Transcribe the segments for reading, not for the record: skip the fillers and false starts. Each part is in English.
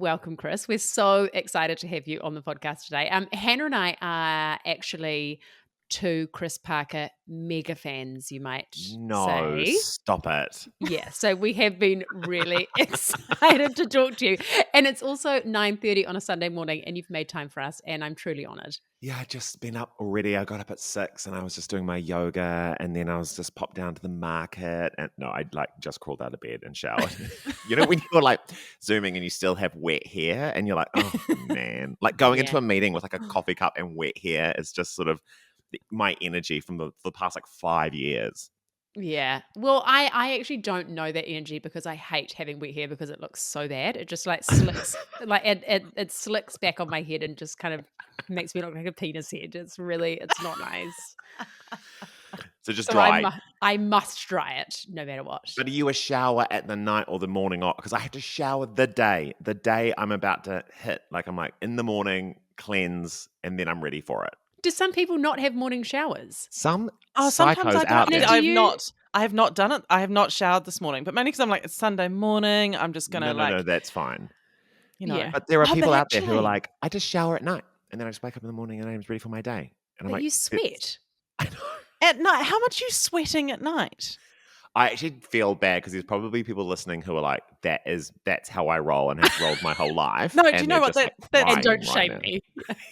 welcome, Chris. We're so excited to have you on the podcast today. Hannah and I are actually two Chris Parker mega fans, you might No, say. stop it. Yeah, so we have been really excited to talk to you. And it's also 9:30 on a Sunday morning, and you've made time for us, and I'm truly honoured. Yeah, I just been up already. I got up at 6 and I was just doing my yoga, and then I was just popped down to the market, and no, I'd like just crawled out of bed and showered. You know, when you're like zooming and you still have wet hair and you're like, oh man, like going into a meeting with like a coffee cup and wet hair is just sort of my energy from the past like 5 years. Yeah. Well, I actually don't know that energy because I hate having wet hair because it looks so bad. It just like slicks, like it slicks back on my head and just kind of makes me look like a penis head. It's not nice. So just dry. I must dry it no matter what. But are you a shower at the night or the morning? Because I have to shower the day I'm about to hit. Like I'm like in the morning, cleanse, and then I'm ready for it. Do some people not have morning showers? Sometimes I out there. I have not done it. I have not showered this morning, but mainly because I'm like, it's Sunday morning. I'm just gonna No, that's fine. You know. But there are people out there who are like, I just shower at night, and then I just wake up in the morning and I'm ready for my day. And I'm like, you sweat. I know. At night, how much are you sweating at night? I actually feel bad because there's probably people listening who are like, that's how I roll and have rolled my whole life. No, do you know what? And don't shame me.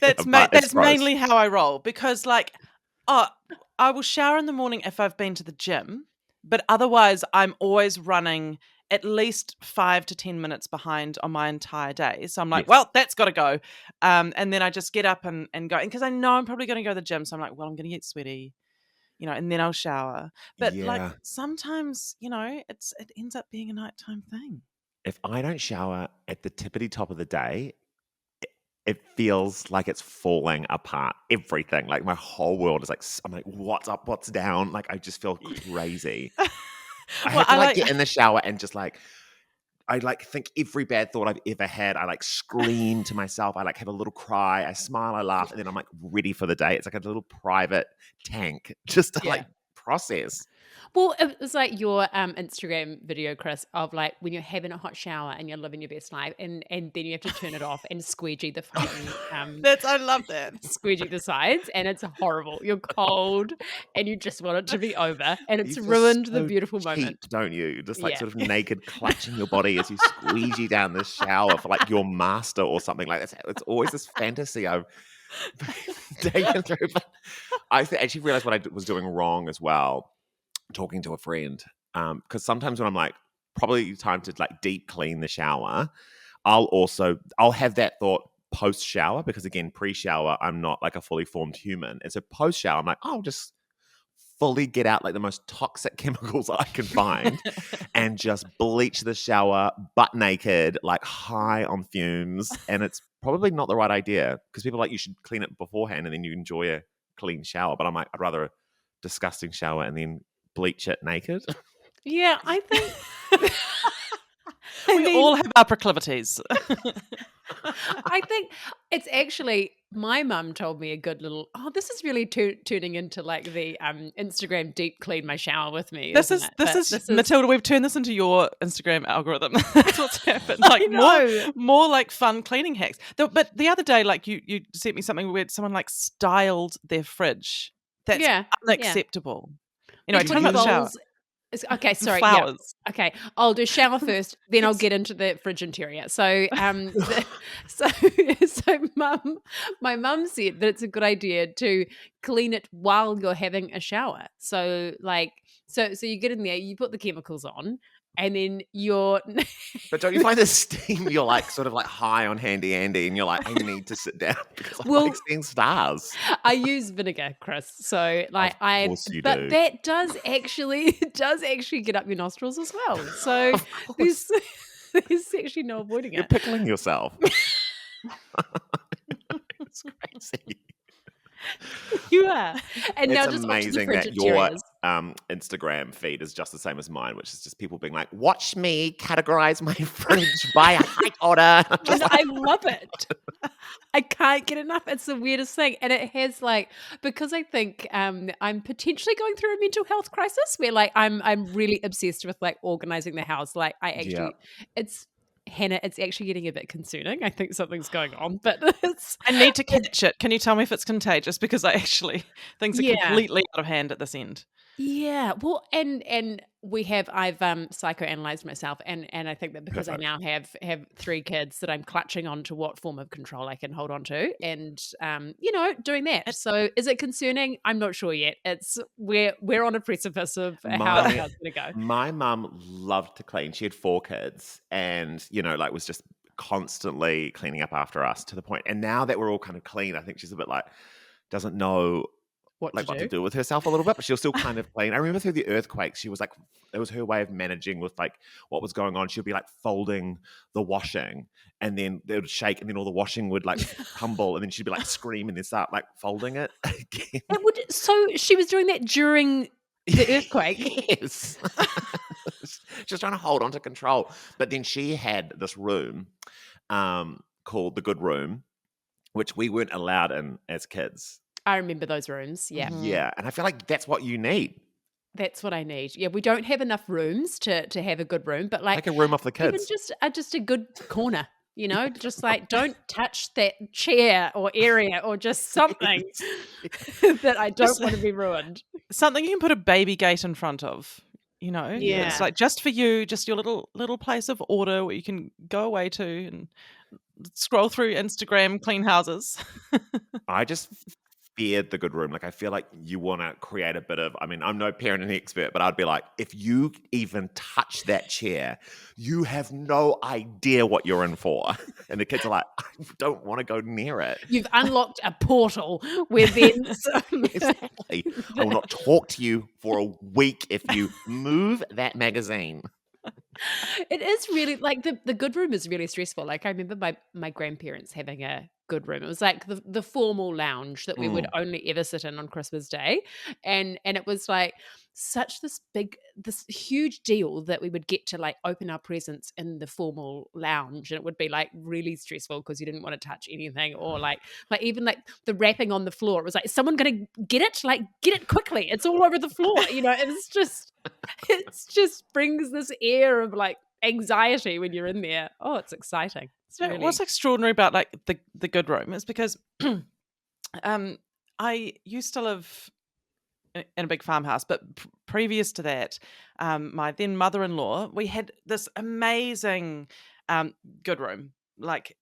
That's mainly how I roll because like, I will shower in the morning if I've been to the gym, but otherwise I'm always running at least 5 to 10 minutes behind on my entire day. So I'm like, well, that's got to go. And then I just get up and go. And because I know I'm probably going to go to the gym. So I'm like, well, I'm going to get sweaty. You know, and then I'll shower. But like sometimes, you know, it ends up being a nighttime thing. If I don't shower at the tippity top of the day, it feels like it's falling apart. Everything, like my whole world is like, I'm like, what's up, what's down? Like I just feel crazy. I have to get in the shower and just like, I like think every bad thought I've ever had. I like scream to myself. I like have a little cry. I smile. I laugh, and then I'm like ready for the day. It's like a little private tank just to like process. Well, it was like your Instagram video, Chris, of like when you're having a hot shower and you're living your best life, and then you have to turn it off and squeegee the fucking I love that. Squeegee the sides, and it's horrible. You're cold, and you just want it to be over, and it's You feel ruined so the beautiful cheap, moment, don't you? Just like sort of naked, clutching your body as you squeegee down the shower for like your master or something like that. It's always this fantasy I've taken through. But I actually realized what I was doing wrong as well. Talking to a friend, because sometimes when I'm like, probably time to like deep clean the shower, I'll have that thought post shower, because again, pre-shower I'm not like a fully formed human, and so post shower I'm like, I'll just fully get out like the most toxic chemicals I can find and just bleach the shower butt naked, like high on fumes. And it's probably not the right idea, because people are like, you should clean it beforehand and then you enjoy a clean shower. But I'm like, I'd rather a disgusting shower and then bleach it naked. Yeah, I think we all have our proclivities. I think it's actually, my mum told me a good little, this is really turning into like the Instagram deep clean my shower with me. This is Matilda, we've turned this into your Instagram algorithm. That's what's happened. Like more like fun cleaning hacks. But the other day, like you sent me something where someone like styled their fridge. That's unacceptable. Anyway, talking about the shower. Okay, sorry. Flowers. Yeah. Okay, I'll do shower first, then I'll get into the fridge interior. So, my mum said that it's a good idea to clean it while you're having a shower. So, so you get in there, you put the chemicals on, and then you're. But don't you find the steam? You're like sort of like high on Handy Andy, and you're like, I need to sit down because I'm like seeing stars. I use vinegar, Chris. So like do. That does actually get up your nostrils as well. So there's actually no avoiding it. You're pickling yourself. It's crazy. You are. And it's now just amazing that your Instagram feed is just the same as mine, which is just people being like, watch me categorize my fridge by a height order. I love it. I can't get enough. It's the weirdest thing. And it has because I think I'm potentially going through a mental health crisis where I'm really obsessed with organizing the house. It's Hannah, it's actually getting a bit concerning. I think something's going on, but it's I need to catch it. Can you tell me if it's contagious? Because I actually things are yeah. completely out of hand at this end. Yeah, well, and I've psychoanalyzed myself, and I think that because I Perfect. now have 3 kids that I'm clutching on to what form of control I can hold on to, and doing that. It So is it concerning? I'm not sure yet. It's we're on a precipice of how My it's going to go. my mum loved to clean. She had 4 kids and, like was just constantly cleaning up after us to the point. And now that we're all kind of clean, I think she's a bit like doesn't know What to like what to do? do with herself a little bit, but she'll still kind of clean. I remember through the earthquakes, she was like, it was her way of managing with like what was going on. She'd be like folding the washing and then they would shake and then all the washing would like tumble and then she'd be like scream and then start like folding it again. It would. So she was doing that during the earthquake. Yes. Just trying to hold on to control. But then she had this room called the good room, which we weren't allowed in as kids. I remember those rooms. Yeah. Mhm. Yeah. And I feel like that's what you need. That's what I need. Yeah, we don't have enough rooms to have a good room, but like Take a room off the even kids. just a good corner, just like don't touch that chair or area or just something that I don't Just want to be ruined. something you can put a baby gate in front of. It's Yeah. like just for you, just your little place of order where you can go away to and scroll through Instagram clean houses. I just feared the good room. Like I feel like you want to create a bit of, I mean, I'm no parenting expert, but I'd be like, if you even touch that chair, you have no idea what you're in for. And the kids are like, I don't want to go near it. You've unlocked a portal where then Exactly. I will not talk to you for a week if you move that magazine. it is really like the good room is really stressful. Like I remember my grandparents having a good room. It was like the formal lounge that we would Mm. only ever sit in on Christmas Day. And it was like such this huge deal that we would get to like open our presents in the formal lounge. And it would be like really stressful because you didn't want to touch anything or like even like the wrapping on the floor. It was like, is someone gonna get it? Like get it quickly. It's all over the floor. It was just it's just brings this air of like anxiety when you're in there. Oh, it's exciting. It's What's really extraordinary about like the good room is because I used to live in a big farmhouse, but previous to that, my then mother-in-law, we had this amazing good room, like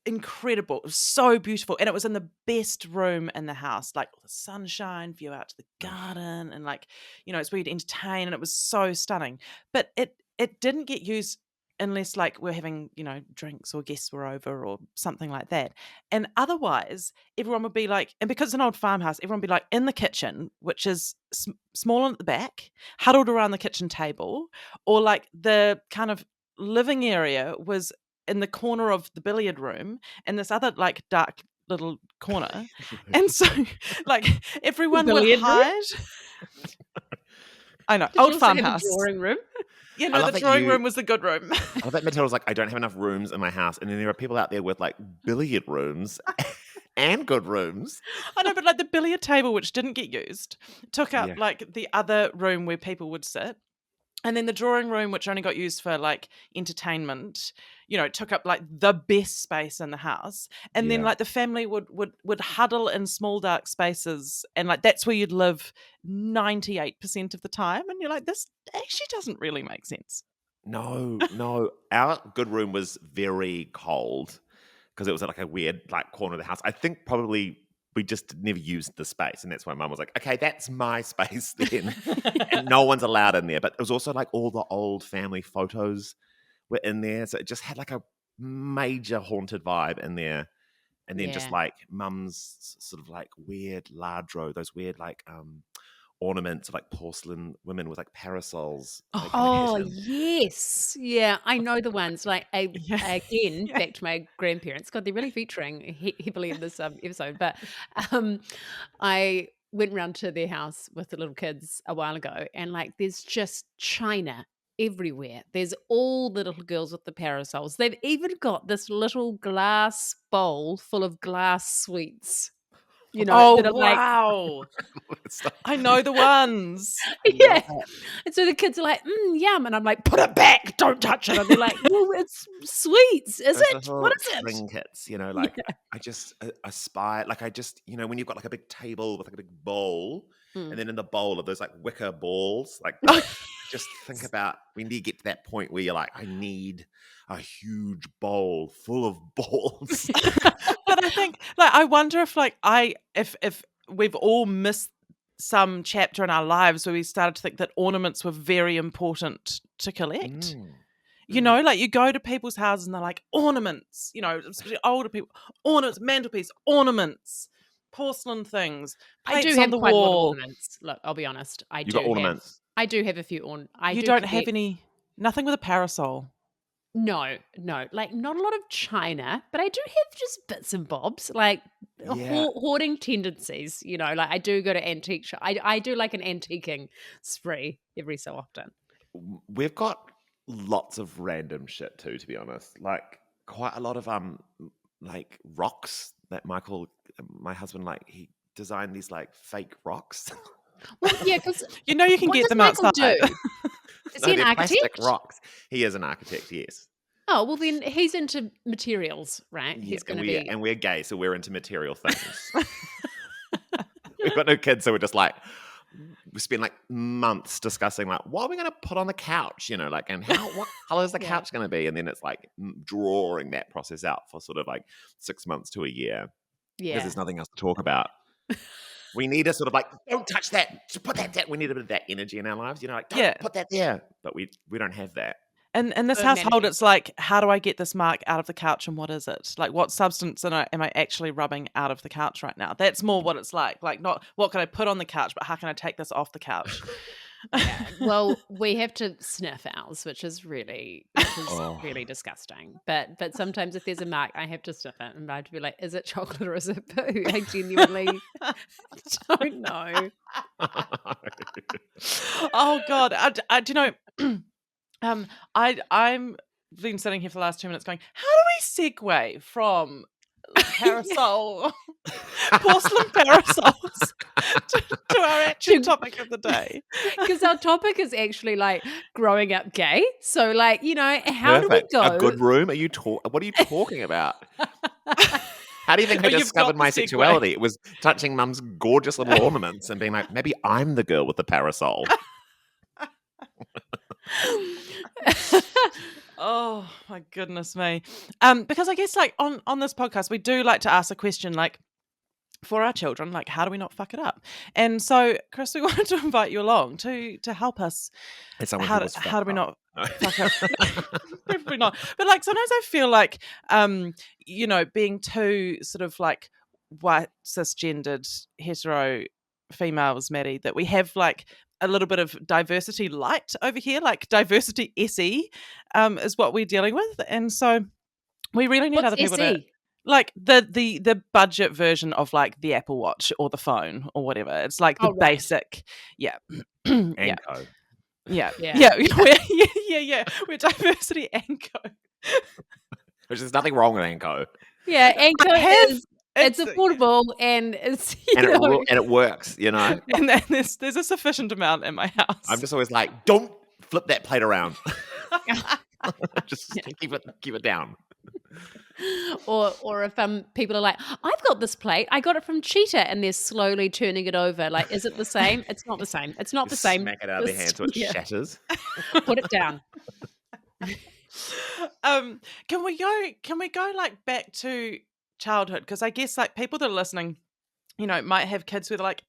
incredible. It was so beautiful, and it was in the best room in the house, like the sunshine, view out to the garden, and like it's where you'd entertain, and it was so stunning. But it didn't get used unless like we're having drinks or guests were over or something like that, and otherwise everyone would be like, and because it's an old farmhouse, everyone would be like in the kitchen, which is small at the back, huddled around the kitchen table, or like the kind of living area was in the corner of the billiard room and this other like dark little corner. And so like everyone would billiard room? hide. I know, Did you old also have a farmhouse. drawing room? Yeah, I no, love the that drawing you room was the good room. I love that Matilda's like, I don't have enough rooms in my house. And then there are people out there with like billiard rooms and good rooms. I know, but like the billiard table, which didn't get used, took up Yeah. like the other room where people would sit. And then the drawing room, which only got used for like entertainment, took up like the best space in the house. And then Yeah. like the family would huddle in small dark spaces, and like that's where you'd live 98% of the time. And you're like, this actually doesn't really make sense. No. Our good room was very cold because it was at like a weird like corner of the house. I think probably we just never used the space. And that's why mum was like, okay, that's my space then. And no one's allowed in there. But it was also like all the old family photos were in there. So it just had like a major haunted vibe in there. And then just Yeah. like mum's sort of like weird lardro, those weird like ornaments of like porcelain women with like parasols. Like, in the Oh, kitchen. yes. Yeah, I know the ones. Like, Yeah. again, Yeah. back to my grandparents. God, they're really featuring heavily in this episode. But um, I went round to their house with the little kids a while ago, and like, there's just china everywhere. There's all the little girls with the parasols. They've even got this little glass bowl full of glass sweets. that are like, wow. It's like, I know the ones. I yeah. love it. And so the kids are like, yum. And I'm like, put it back. Don't touch it. And they're like, well, it's sweets. Is Those it? What little is it? trinkets, Yeah. I just aspire, when you've got like a big table with like a big bowl, and then in the bowl of those like wicker balls, just think about when do you get to that point where you're like, I need a huge bowl full of balls. But I think, I wonder if we've all missed some chapter in our lives where we started to think that ornaments were very important to collect. You go to people's houses and they're like, ornaments, especially older people, ornaments, mantelpiece, ornaments, porcelain things, I do plates have on the quite a lot of wall. ornaments. Look, I'll be honest. You've got ornaments. I do have a few ornaments. You don't have nothing with a parasol. No, like not a lot of china, but I do have just bits and bobs, like Yeah. hoarding tendencies. Like I do go to antique shop. I do like an antiquing spree every so often. We've got lots of random shit too, to be honest. Like quite a lot of like rocks that Michael, my husband, he designed these like fake rocks. Well, yeah, because you can what get does them Michael outside. do? Is he an they're architect? plastic rocks. He is an architect, yes. Oh, well then he's into materials, right? Yeah, He's going to be. And we're gay, so we're into material things. We've got no kids, so we're just like, we spend like months discussing like, what are we going to put on the couch? And what color is the couch going to be? And then it's like drawing that process out for sort of like 6 months to a year. Yeah. Because there's nothing else to talk about. We need a sort of like, don't touch that. Just put that down. We need a bit of that energy in our lives. Don't put that there. But we don't have that. And in this household, it's like, how do I get this mark out of the couch and what is it? Like, what substance am I actually rubbing out of the couch right now? That's more what it's like. Like, not what can I put on the couch, but how can I take this off the couch? Yeah. Well, we have to sniff ours, which is really really disgusting. But sometimes if there's a mark, I have to sniff it and I have to be like, is it chocolate or is it poo? I genuinely don't know. Oh God, I do you know. I'm been sitting here for the last 2 minutes going, how do we segue from parasol, porcelain parasols to our actual topic of the day? Because our topic is actually like growing up gay. So like, how Perfect. do we go? A good room? What are you talking about? How do you think I You've discovered got my the segue. sexuality? It was touching mum's gorgeous little ornaments and being like, maybe I'm the girl with the parasol. Oh my goodness me. Because I guess like on this podcast we do like to ask a question like for our children, like how do we not fuck it up? And so Chris, we wanted to invite you along to help us. How do we not fuck up? Probably not. But like sometimes I feel like being too sort of like white cisgendered hetero females, Matty, that we have like a little bit of diversity light over here, like diversity SE is what we're dealing with. And so we really need other people to like the budget version of like the Apple Watch or the phone or whatever. It's like the basic. Yeah. Anko. Yeah. Yeah. We're diversity Anko. Which there's nothing wrong with Anko. Yeah, Anko is it's affordable and it's and it works, And then there's a sufficient amount in my house. I'm just always like, don't flip that plate around. Just keep it down. Or if people are like, I've got this plate, I got it from Cheetah, and they're slowly turning it over. Like, is it the same? It's not the same. It's not the same. Smack it out of their hands so it shatters. Put it down. Can we go like back to childhood? Because I guess like people that are listening, might have kids where they're like,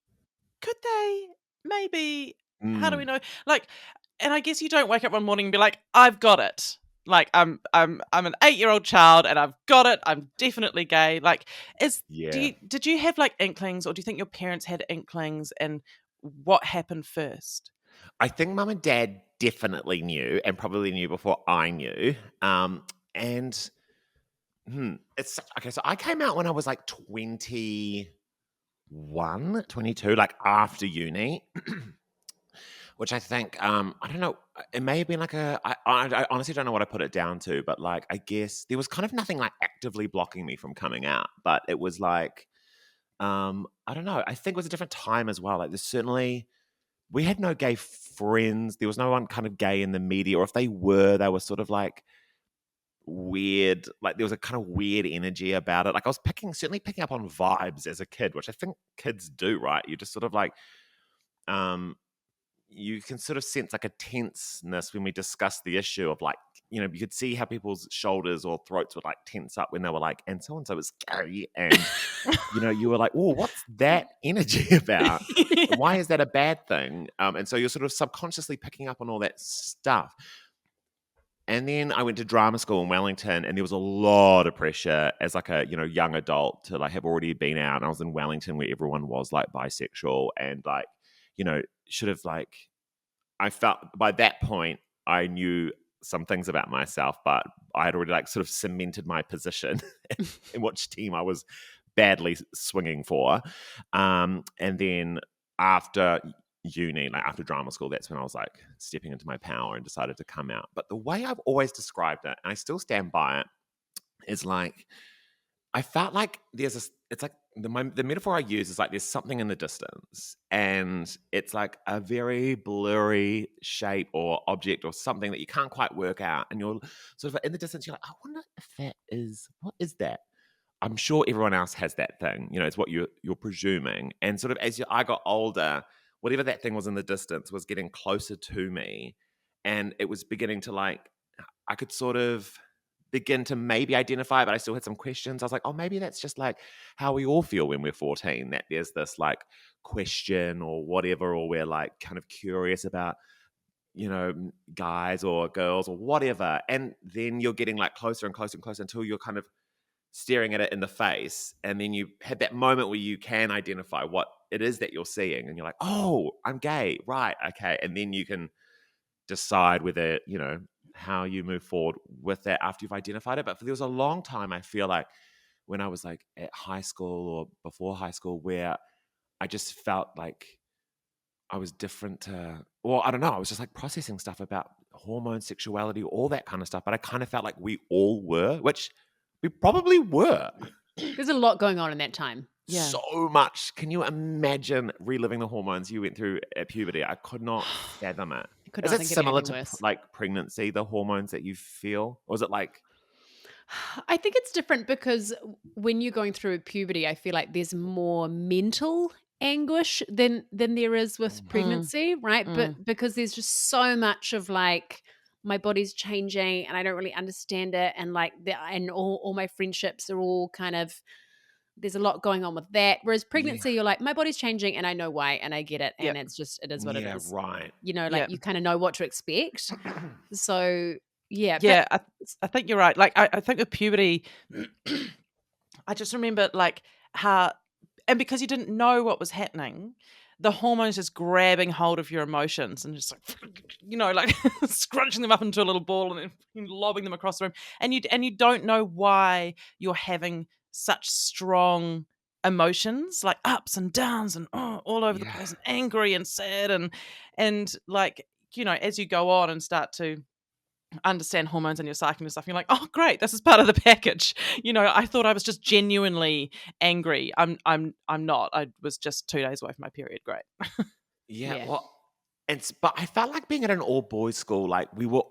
could they? Maybe. How do we know? Like, and I guess you don't wake up one morning and be like, I've got it. Like I'm an 8-year-old child and I've got it. I'm definitely gay. Like, did you have like inklings, or do you think your parents had inklings, and what happened first? I think mum and dad definitely knew, and probably knew before I knew. It's okay. So I came out when I was like 21, 22, like after uni. Which I think, I don't know, it may have been like I honestly don't know what I put it down to, but like, I guess there was kind of nothing like actively blocking me from coming out, but it was like, I don't know. I think it was a different time as well. Like there's certainly we had no gay friends. There was no one kind of gay in the media, or if they were sort of like weird. Like there was a kind of weird energy about it. Like I was certainly picking up on vibes as a kid, which I think kids do, right? You just sort of like, you can sort of sense like a tenseness when we discuss the issue of like, you could see how people's shoulders or throats would like tense up when they were like, and so is gay. And, you were like, oh, what's that energy about? And why is that a bad thing? And so you're sort of subconsciously picking up on all that stuff. And then I went to drama school in Wellington, and there was a lot of pressure as like a young adult to like have already been out. And I was in Wellington where everyone was like bisexual and like should have like I felt by that point I knew some things about myself, but I had already like sort of cemented my position in which team I was badly swinging for. And then after uni, like after drama school, that's when I was like stepping into my power and decided to come out. But the way I've always described it, and I still stand by it, is like I felt like there's this. It's like the metaphor I use is like there's something in the distance, and it's like a very blurry shape or object or something that you can't quite work out, and you're sort of in the distance. You're like, I wonder if that is what is that. I'm sure everyone else has that thing. It's what you're presuming, and sort of as I got older, whatever that thing was in the distance was getting closer to me, and it was beginning to like I could sort of begin to maybe identify it, but I still had some questions. I was like, oh, maybe that's just like how we all feel when we're 14, that there's this like question or whatever, or we're like kind of curious about, guys or girls or whatever. And then you're getting like closer and closer and closer until you're kind of staring at it in the face. And then you have that moment where you can identify what it is that you're seeing. And you're like, oh, I'm gay. Right. Okay. And then you can decide whether, how you move forward with that after you've identified it. But there was a long time, I feel like, when I was like at high school or before high school, where I just felt like I was different to, well, I don't know, I was just like processing stuff about hormones, sexuality, all that kind of stuff. But I kind of felt like we all were, which we probably were. There's a lot going on in that time. Yeah. So much. Can you imagine reliving the hormones you went through at puberty? I could not fathom it. Could is not it think of similar anything to worse. like pregnancy, the hormones that you feel? Or is it like... I think it's different because when you're going through puberty, I feel like there's more mental anguish than there is with pregnancy, right? But because there's just so much of like my body's changing and I don't really understand it, and like and all my friendships are all kind of, there's a lot going on with that. Whereas pregnancy, you're like, my body's changing and I know why and I get it, and it's just, it is what it is. Right. Like you kind of know what to expect. So yeah. Yeah, I think you're right. Like I think with puberty, I just remember like how, and because you didn't know what was happening, the hormones just grabbing hold of your emotions and just like, like scrunching them up into a little ball and then lobbing them across the room. And you don't know why you're having such strong emotions, like ups and downs and all over the place, and angry and sad and like, as you go on and start to understand hormones and your cycle and stuff, you're like, oh great, this is part of the package. I thought I was just genuinely angry. I'm not. I was just 2 days away from my period. Great. Well, but I felt like being at an all boys school, like we were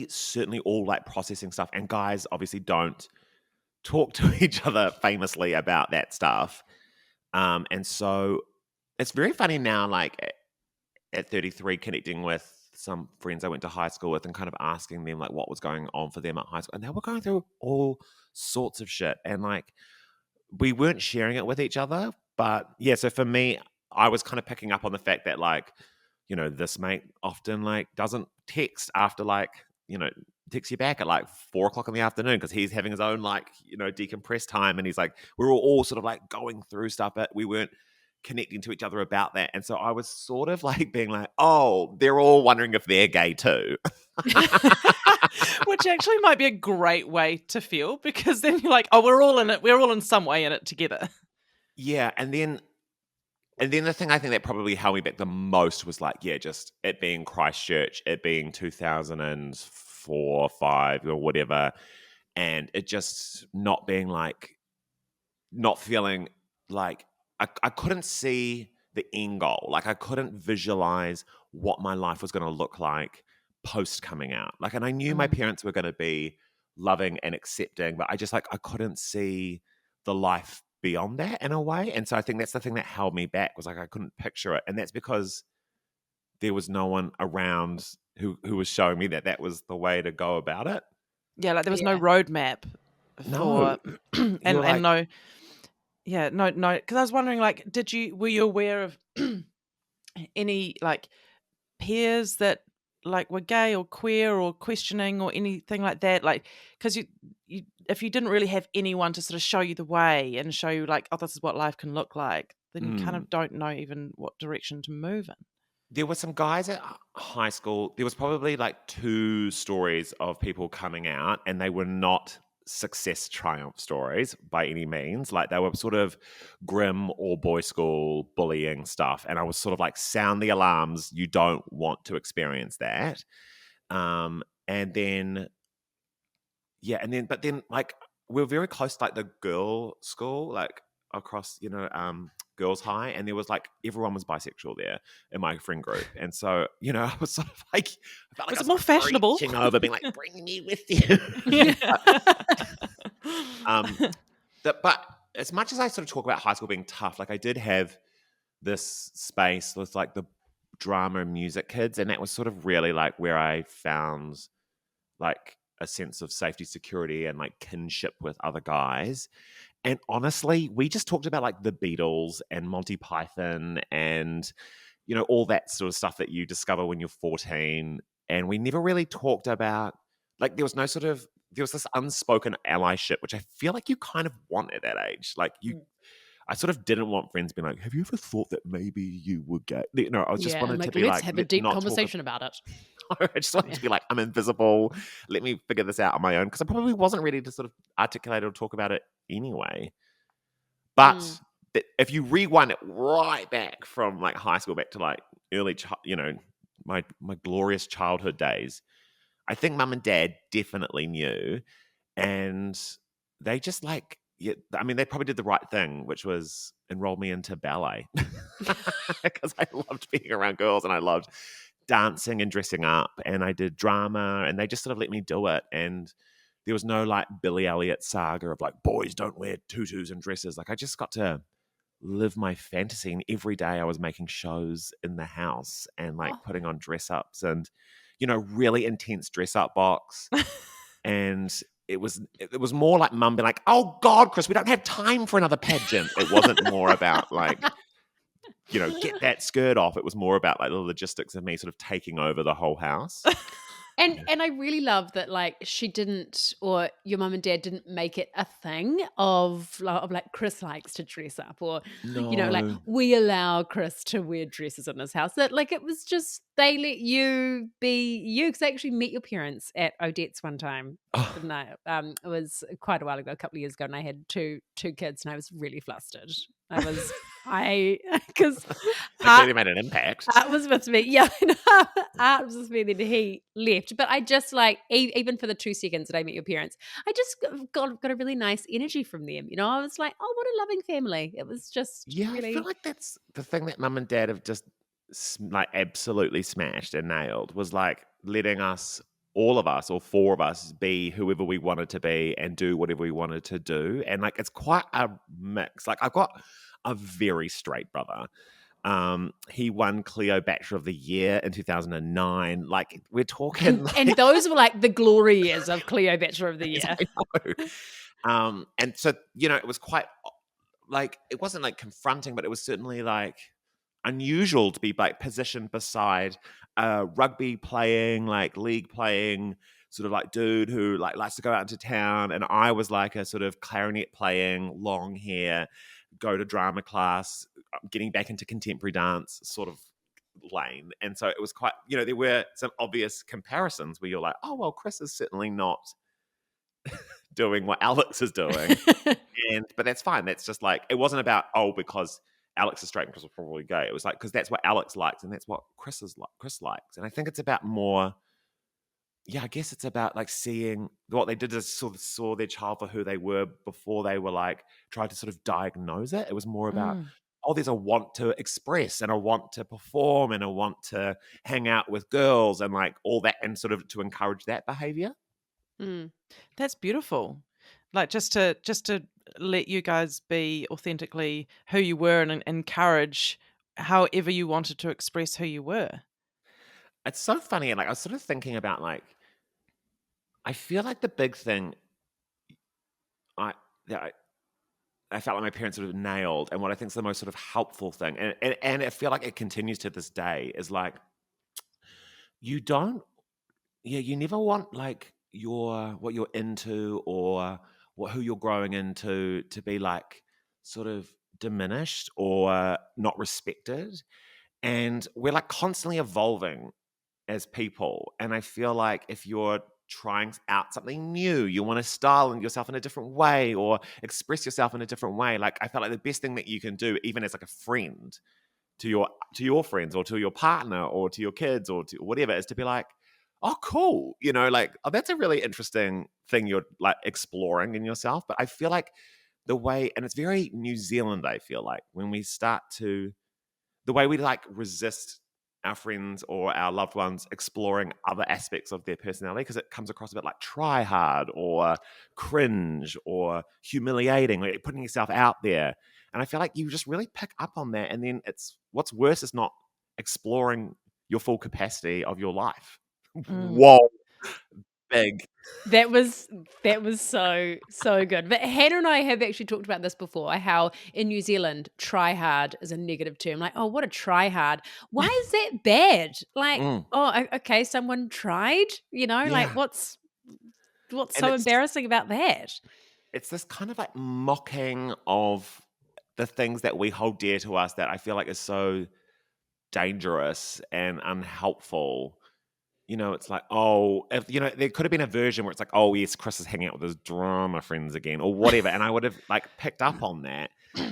certainly all like processing stuff, and guys obviously don't talk to each other famously about that stuff. And so it's very funny now, like at 33, connecting with some friends I went to high school with and kind of asking them like what was going on for them at high school. And they were going through all sorts of shit. And like we weren't sharing it with each other. But yeah, so for me, I was kind of picking up on the fact that like, this mate often like doesn't text after like, texts you back at like 4 o'clock in the afternoon because he's having his own like, decompressed time. And he's like, we were all sort of like going through stuff, but we weren't connecting to each other about that. And so I was sort of like being like, oh, they're all wondering if they're gay too. Which actually might be a great way to feel, because then you're like, oh, we're all in it. We're all in some way in it together. Yeah. And then the thing I think that probably held me back the most was like, just it being Christchurch, it being 2004, 5 or whatever. And it just not being like, not feeling like I couldn't see the end goal. Like I couldn't visualize what my life was going to look like post coming out. Like, and I knew my parents were going to be loving and accepting, but I just like I couldn't see the life beyond that in a way. And so I think that's the thing that held me back was like I couldn't picture it, and that's because there was no one around who was showing me that was the way to go about it. Yeah, like there was no Yeah. roadmap for, No. and no, yeah, no, because I was wondering, like, were you aware of any like peers that like were gay or queer or questioning or anything like that? Like, because you if you didn't really have anyone to sort of show you the way and show you like, oh, this is what life can look like, then you kind of don't know even what direction to move in. There were some guys at high school. There was probably like 2 stories of people coming out, and they were not success triumph stories by any means. Like they were sort of grim or boys' school bullying stuff. And I was sort of like, sound the alarms. You don't want to experience that. And then, but then like we were very close to like the girl school, like across, girls' high, and there was like everyone was bisexual there in my friend group, and so I was sort of like, I felt like Was I it more fashionable? reaching over, being like, "Bring me with you." But as much as I sort of talk about high school being tough, like I did have this space with like the drama and music kids, and that was sort of really like where I found like a sense of safety, security, and like kinship with other guys. And honestly, we just talked about like the Beatles and Monty Python and, all that sort of stuff that you discover when you're 14. And we never really talked about, like, there was this unspoken allyship, which I feel like you kind of want at that age. Like I sort of didn't want friends being like, have you ever thought that maybe you would get, I was just wanted to be let's like, have a deep conversation about it. I just wanted to be like, I'm invisible. Let me figure this out on my own. Because I probably wasn't ready to sort of articulate or talk about it anyway. But if you rewind it right back from like high school back to like early, my glorious childhood days, I think mum and dad definitely knew. And they just like, they probably did the right thing, which was enroll me into ballet. Because I loved being around girls and I loved dancing and dressing up, and I did drama, and they just sort of let me do it. And there was no like Billy Elliot saga of like boys don't wear tutus and dresses. Like I just got to live my fantasy, and every day I was making shows in the house and like putting on dress ups and really intense dress up box. And it was more like mum being like, oh God, Chris, we don't have time for another pageant. It wasn't more about like get that skirt off. It was more about like the logistics of me sort of taking over the whole house. And I really love that like she didn't, or your mum and dad didn't make it a thing of like Chris likes to dress up, or like we allow Chris to wear dresses in this house. That like it was just they let you be you, because I actually met your parents at Odette's one time. Didn't I? It was quite a while ago, a couple of years ago, and I had two kids, and I was really flustered. Because It really made an impact. Art was with me. Yeah, Art was with me, then he left. But I just like, even for the 2 seconds that I met your parents, I just got a really nice energy from them. I was like, oh, what a loving family. It was just really... I feel like that's the thing that mum and dad have just like absolutely smashed and nailed, was like letting us, all of us, or 4 of us, be whoever we wanted to be and do whatever we wanted to do. And like, it's quite a mix. Like I've got a very straight brother. He won Cleo Bachelor of the Year in 2009. Like we're talking, and those were like the glory years of Cleo Bachelor of the Year. And so it was quite like, it wasn't like confronting, but it was certainly like unusual to be like positioned beside a rugby playing, like league playing sort of like dude who like likes to go out into town, and I was like a sort of clarinet playing, long hair, go to drama class, getting back into contemporary dance sort of lane. And so it was quite, there were some obvious comparisons where you're like, oh, well, Chris is certainly not doing what Alex is doing. But that's fine. That's just like, it wasn't about, because Alex is straight and Chris was probably gay. It was like, because that's what Alex likes and that's what Chris likes. And I think it's about more, I guess it's about like seeing what they did is sort of saw their child for who they were before they were like tried to sort of diagnose it. It was more about oh, there's a want to express and a want to perform and a want to hang out with girls and like all that, and sort of to encourage that behavior. That's beautiful. Like just to let you guys be authentically who you were and encourage however you wanted to express who you were. It's so funny. And like, I was sort of thinking about like, I feel like the big thing I, that I felt like my parents sort of nailed, and what I think is the most sort of helpful thing, and I feel like it continues to this day, is like, you don't, yeah, you never want like what you're into or who you're growing into to be like sort of diminished or not respected. And we're like constantly evolving as people. And I feel like if you're trying out something new, you want to style yourself in a different way or express yourself in a different way. Like I felt like the best thing that you can do, even as like a friend to your friends or to your partner or to your kids or to whatever, is to be like, oh, cool. You know, like, oh, that's a really interesting thing you're like exploring in yourself. But I feel like the way, and it's very New Zealand, I feel like, when we start to, the way we like resist our friends or our loved ones exploring other aspects of their personality, because it comes across a bit like try hard or cringe or humiliating, like putting yourself out there. And I feel like you just really pick up on that. And then it's, what's worse is not exploring your full capacity of your life. Whoa, big. That was so good. But Hannah and I have actually talked about this before, how in New Zealand, try hard is a negative term. Like, oh, what a try hard. Why is that bad? Like, okay, someone tried, like Yeah. what's And so embarrassing about that? It's this kind of like mocking of the things that we hold dear to us that I feel like is so dangerous and unhelpful. It's like, oh, if, there could have been a version where it's like, oh, yes, Chris is hanging out with his drama friends again or whatever. And I would have like picked up on that.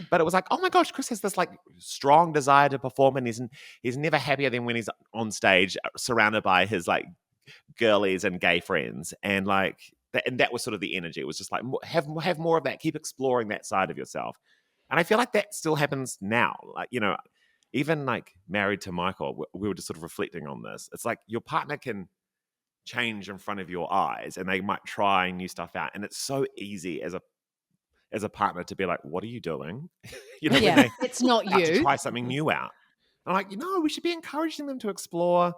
But it was like, oh my gosh, Chris has this like strong desire to perform, and he's never happier than when he's on stage surrounded by his like girlies and gay friends. And like, and that was sort of the energy. It was just like, have more of that. Keep exploring that side of yourself. And I feel like that still happens now. Like, even like married to Michael, we were just sort of reflecting on this. It's like your partner can change in front of your eyes and they might try new stuff out. And it's so easy as a partner to be like, what are you doing? When Yeah, they it's not start to you. try something new out. I'm like, we should be encouraging them to explore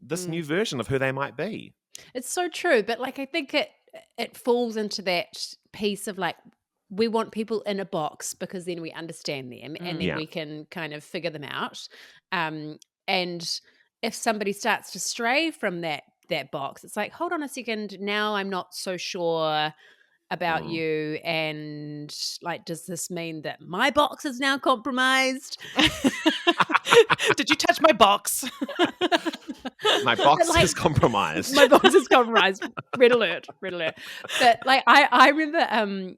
this new version of who they might be. It's so true. But like, I think it falls into that piece of like, we want people in a box because then we understand them and then Yeah. we can kind of figure them out. And if somebody starts to stray from that box, it's like, hold on a second, now I'm not so sure about you, and like, does this mean that my box is now compromised? Did you touch my box? My box is compromised. My box is compromised. Red alert. But like, I remember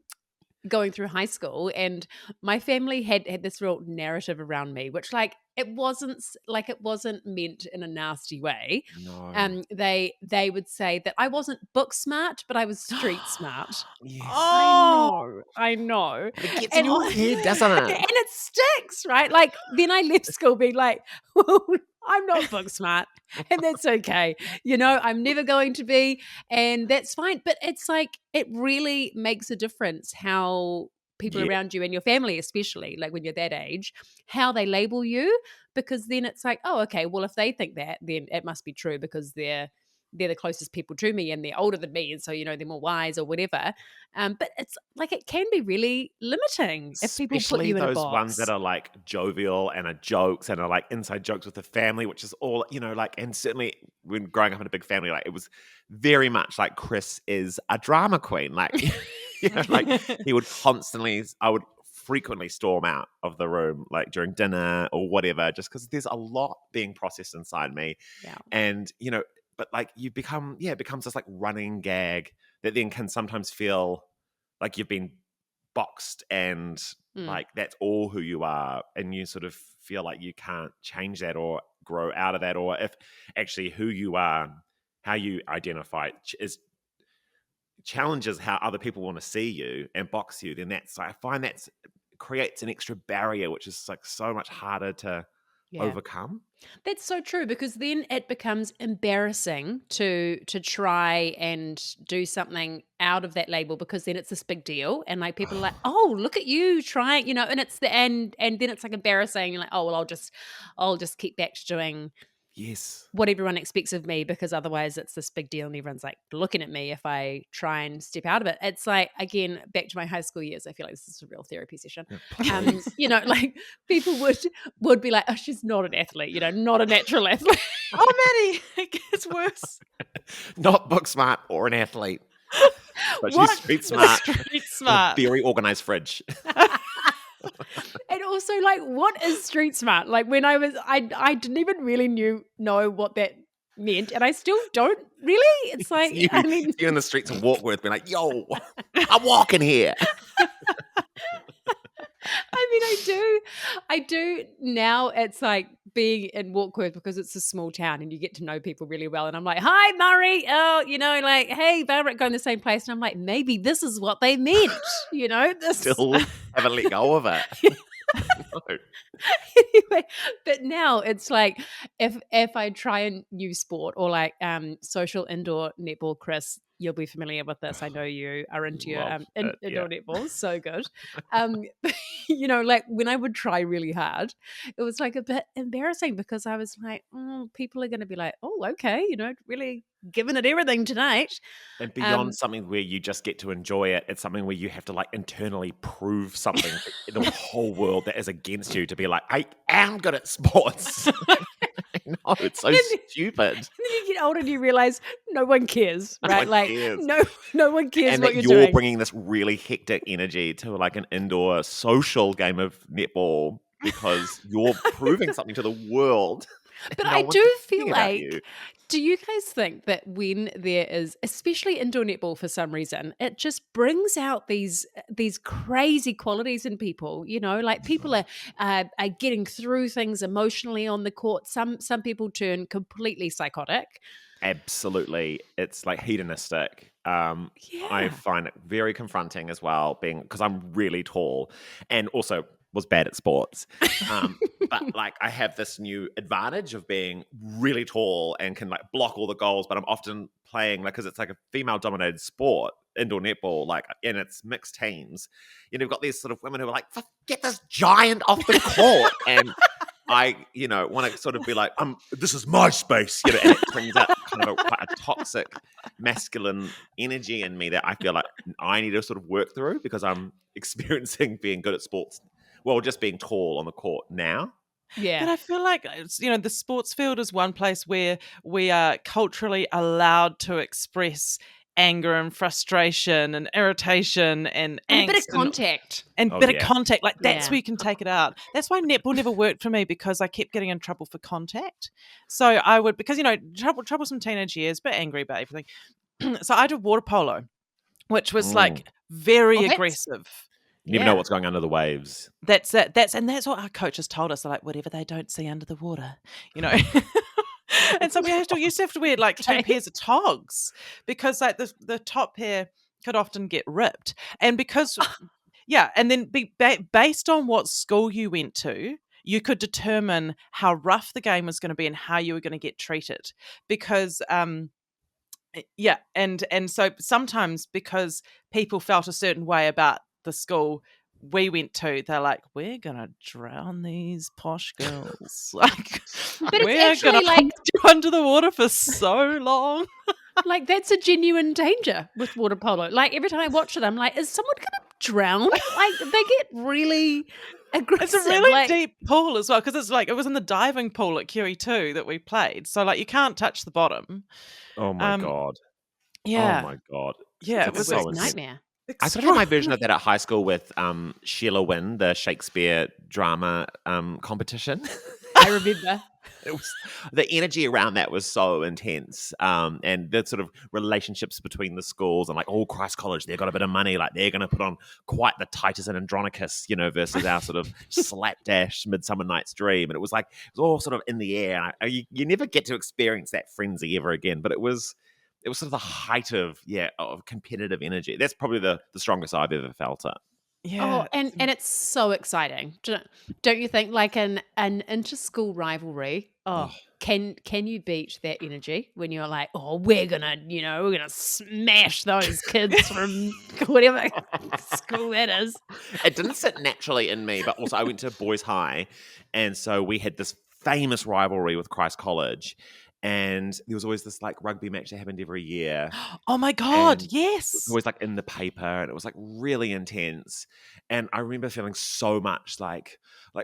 going through high school, and my family had this real narrative around me, which like it wasn't meant in a nasty way. No. They would say that I wasn't book smart, but I was street smart. Yes. I know. But it gets in your head, doesn't it? And it sticks, right? Like, then I left school being like, well, I'm not book smart, and that's okay. I'm never going to be, and that's fine. But it's like, it really makes a difference how people around you and your family, especially like when you're that age, how they label you, because then it's like, oh, okay, well, if they think that, then it must be true because they're the closest people to me and they're older than me, and so they're more wise or whatever. But it's like, it can be really limiting if people put you in a box. Especially those ones that are like jovial and are jokes and are like inside jokes with the family, which is all, like, and certainly when growing up in a big family, like it was very much like Chris is a drama queen. Like, like I would frequently storm out of the room like during dinner or whatever, just because there's a lot being processed inside me. Yeah. And, but like it becomes this like running gag that then can sometimes feel like you've been boxed and like that's all who you are, and you sort of feel like you can't change that or grow out of that, or if actually who you are, how you identify is challenges how other people want to see you and box you, then I find that's creates an extra barrier, which is like so much harder to Yeah. overcome. That's so true, because then it becomes embarrassing to try and do something out of that label, because then it's this big deal, and like people are like, oh, look at you trying, and it's and then it's like embarrassing. You're like, oh well, I'll just keep back to doing Yes. what everyone expects of me, because otherwise it's this big deal and everyone's like looking at me if I try and step out of it. It's like, again, back to my high school years, I feel like this is a real therapy session. Please. Like people would be like, oh, she's not an athlete, not a natural athlete. Oh, Matty, it gets worse. Not book smart or an athlete, but What? she's street smart. Street smart. With a very organized fridge. And also, like, what is street smart? Like, when I didn't even really know what that meant, and I still don't really. It's like, you in the streets of Warkworth being like, yo, I'm walking here. I do now. It's like being in Warkworth, because it's a small town and you get to know people really well. And I'm like, hi, Murray. Oh, like, hey, Barbara, going the same place. And I'm like, maybe this is what they meant. This. Still haven't let go of it. No. Anyway, but now it's like, if I try a new sport, or like social indoor netball, Chris, you'll be familiar with this. I know you are into your indoor netball. So good. Like when I would try really hard, it was like a bit embarrassing, because I was like, people are going to be like, oh, okay, really giving it everything tonight. And beyond something where you just get to enjoy it, it's something where you have to like internally prove something in the whole world that is against you, to be like, I am good at sports. No, it's so stupid. And then you get older and you realize no one cares, right? No one cares and what that you're doing. bringing this really hectic energy to like an indoor social game of netball, because you're proving something to the world. But I do feel like, do you guys think that when there is, especially indoor netball for some reason, it just brings out these crazy qualities in people? Like people are getting through things emotionally on the court. Some people turn completely psychotic. Absolutely. It's like hedonistic. I find it very confronting as well, because I'm really tall and also was bad at sports. But like I have this new advantage of being really tall and can like block all the goals, but I'm often playing because it's like a female dominated sport, indoor netball, like, and it's mixed teams. You've got these sort of women who are like, get this giant off the court. And I, want to sort of be like, this is my space, and it brings out kind of quite a toxic masculine energy in me that I feel like I need to sort of work through, because I'm experiencing being good at sports. Well, just being tall on the court now. Yeah. But I feel like, the sports field is one place where we are culturally allowed to express anger and frustration and irritation and angst. A bit of contact. And bit of contact. Like, that's where you can take it out. That's why netball never worked for me, because I kept getting in trouble for contact. So I would, because, troublesome teenage years, but angry about everything. So I did water polo, which was like very aggressive. You never know what's going under the waves. That's it. That's what our coaches told us. They're like, whatever they don't see under the water, And so we used to have to wear like two pairs of togs, because like the top pair could often get ripped, and because and then based on what school you went to, you could determine how rough the game was going to be and how you were going to get treated, because and so sometimes, because people felt a certain way about the school we went to, they're like, we're gonna drown these posh girls. Like, but we're gonna hold you under the water for so long. Like, that's a genuine danger with water polo. Like, every time I watch it, I'm like, is someone gonna drown? Like, they get really aggressive. It's a really deep pool as well, because it's like, it was in the diving pool at QE2 that we played, so like you can't touch the bottom. Oh my god. Yeah. Oh my god. Yeah, it was a nightmare. I sort of had my version of that at high school with Sheila Wynne, the Shakespeare drama competition. I remember. It was, the energy around that was so intense, and the sort of relationships between the schools, and like, Christ College, they've got a bit of money, like they're going to put on quite the Titus and Andronicus, versus our sort of slapdash Midsummer Night's Dream, and it was all sort of in the air. And you never get to experience that frenzy ever again, but it was sort of the height of competitive energy. That's probably the strongest I've ever felt it. Yeah. Oh, and it's so exciting. Don't you think? Like an inter-school rivalry. Oh, Oh, can you beat that energy when you're like, oh, we're gonna smash those kids from whatever school that is. it didn't sit naturally in me, but also I went to boys' high, and so we had this famous rivalry with Christ College, and there was always this like rugby match that happened every year, Oh my God, and it was yes. always like in the paper, and it was like really intense. And I remember feeling so much like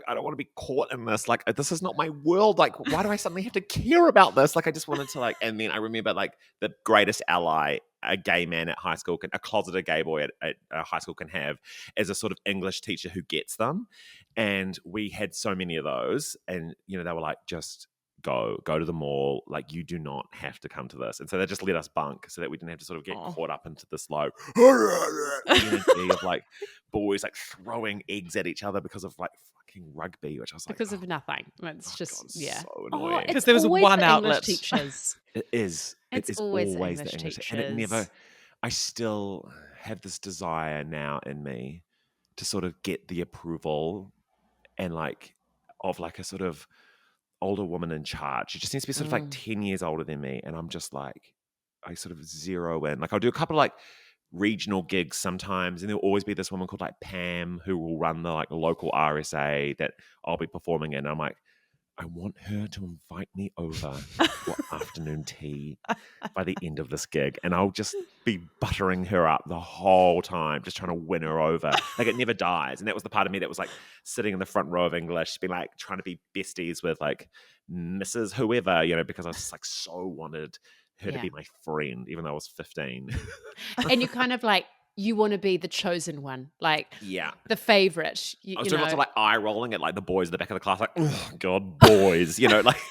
I don't want to be caught in this. Like this is not my world. Like why do I suddenly have to care about this? Like I just wanted to like. And then I remember like the greatest ally a gay man at high school a closeted gay boy at high school can have is a sort of English teacher who gets them. And we had so many of those, and they were like just go to the mall, like you do not have to come to this. And so they just let us bunk so that we didn't have to sort of get caught up into this like energy of like boys like throwing eggs at each other because of like fucking rugby, which I was like Because of nothing. It's God, just yeah. so Oh, annoying. Because it's there was always one the English outlet. teachers. It is It's always the always English the English, teachers. and it never. I still have this desire now in me to sort of get the approval and like of like a sort of older woman in charge. She just seems to be sort of like 10 years older than me. And I'm just like, I sort of zero in. Like I'll do a couple of like regional gigs sometimes, and there'll always be this woman called like Pam who will run the like local RSA that I'll be performing in. And I'm like, I want her to invite me over for afternoon tea by the end of this gig. And I'll just be buttering her up the whole time, just trying to win her over. Like it never dies. And that was the part of me that was like sitting in the front row of English, being like trying to be besties with like Mrs. whoever, because I just like so wanted her to be my friend, even though I was 15. And you kind of like, you want to be the chosen one, like Yeah. the favorite. I was doing lots of like eye rolling at like the boys in the back of the class, like, oh God, boys, like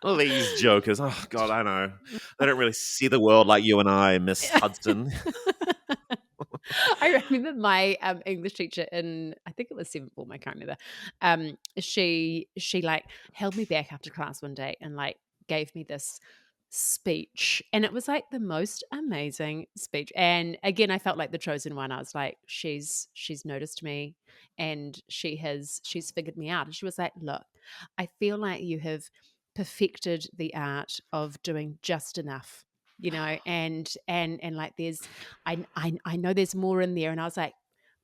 all these jokers. Oh God, I know. They don't really see the world like you and I, Miss Hudson. I remember my English teacher in, I think it was seventh form, I can't remember. She like held me back after class one day and like gave me this speech, and it was like the most amazing speech. And again, I felt like the chosen one. I was like, she's noticed me, and she's figured me out. And she was like, look, I feel like you have perfected the art of doing just enough, and like I know there's more in there. And I was like,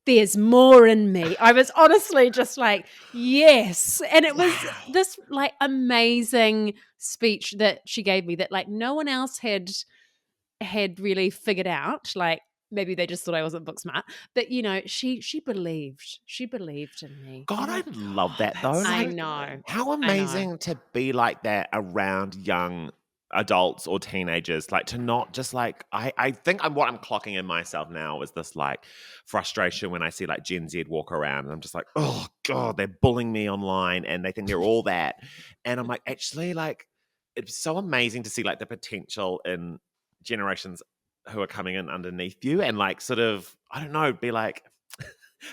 there's more in me. I was honestly just like, yes. And it was this like amazing speech that she gave me that like no one else had really figured out. Like maybe they just thought I wasn't book smart, but she believed in me. God, I love that though. I Like, know. how amazing to be like that around young adults or teenagers, like to not just like I think what I'm clocking in myself now is this like frustration when I see like Gen Z walk around, and I'm just like, oh God, they're bullying me online and they think they're all that. And I'm like, actually, like it's so amazing to see like the potential in generations who are coming in underneath you, and like sort of, I don't know, be like,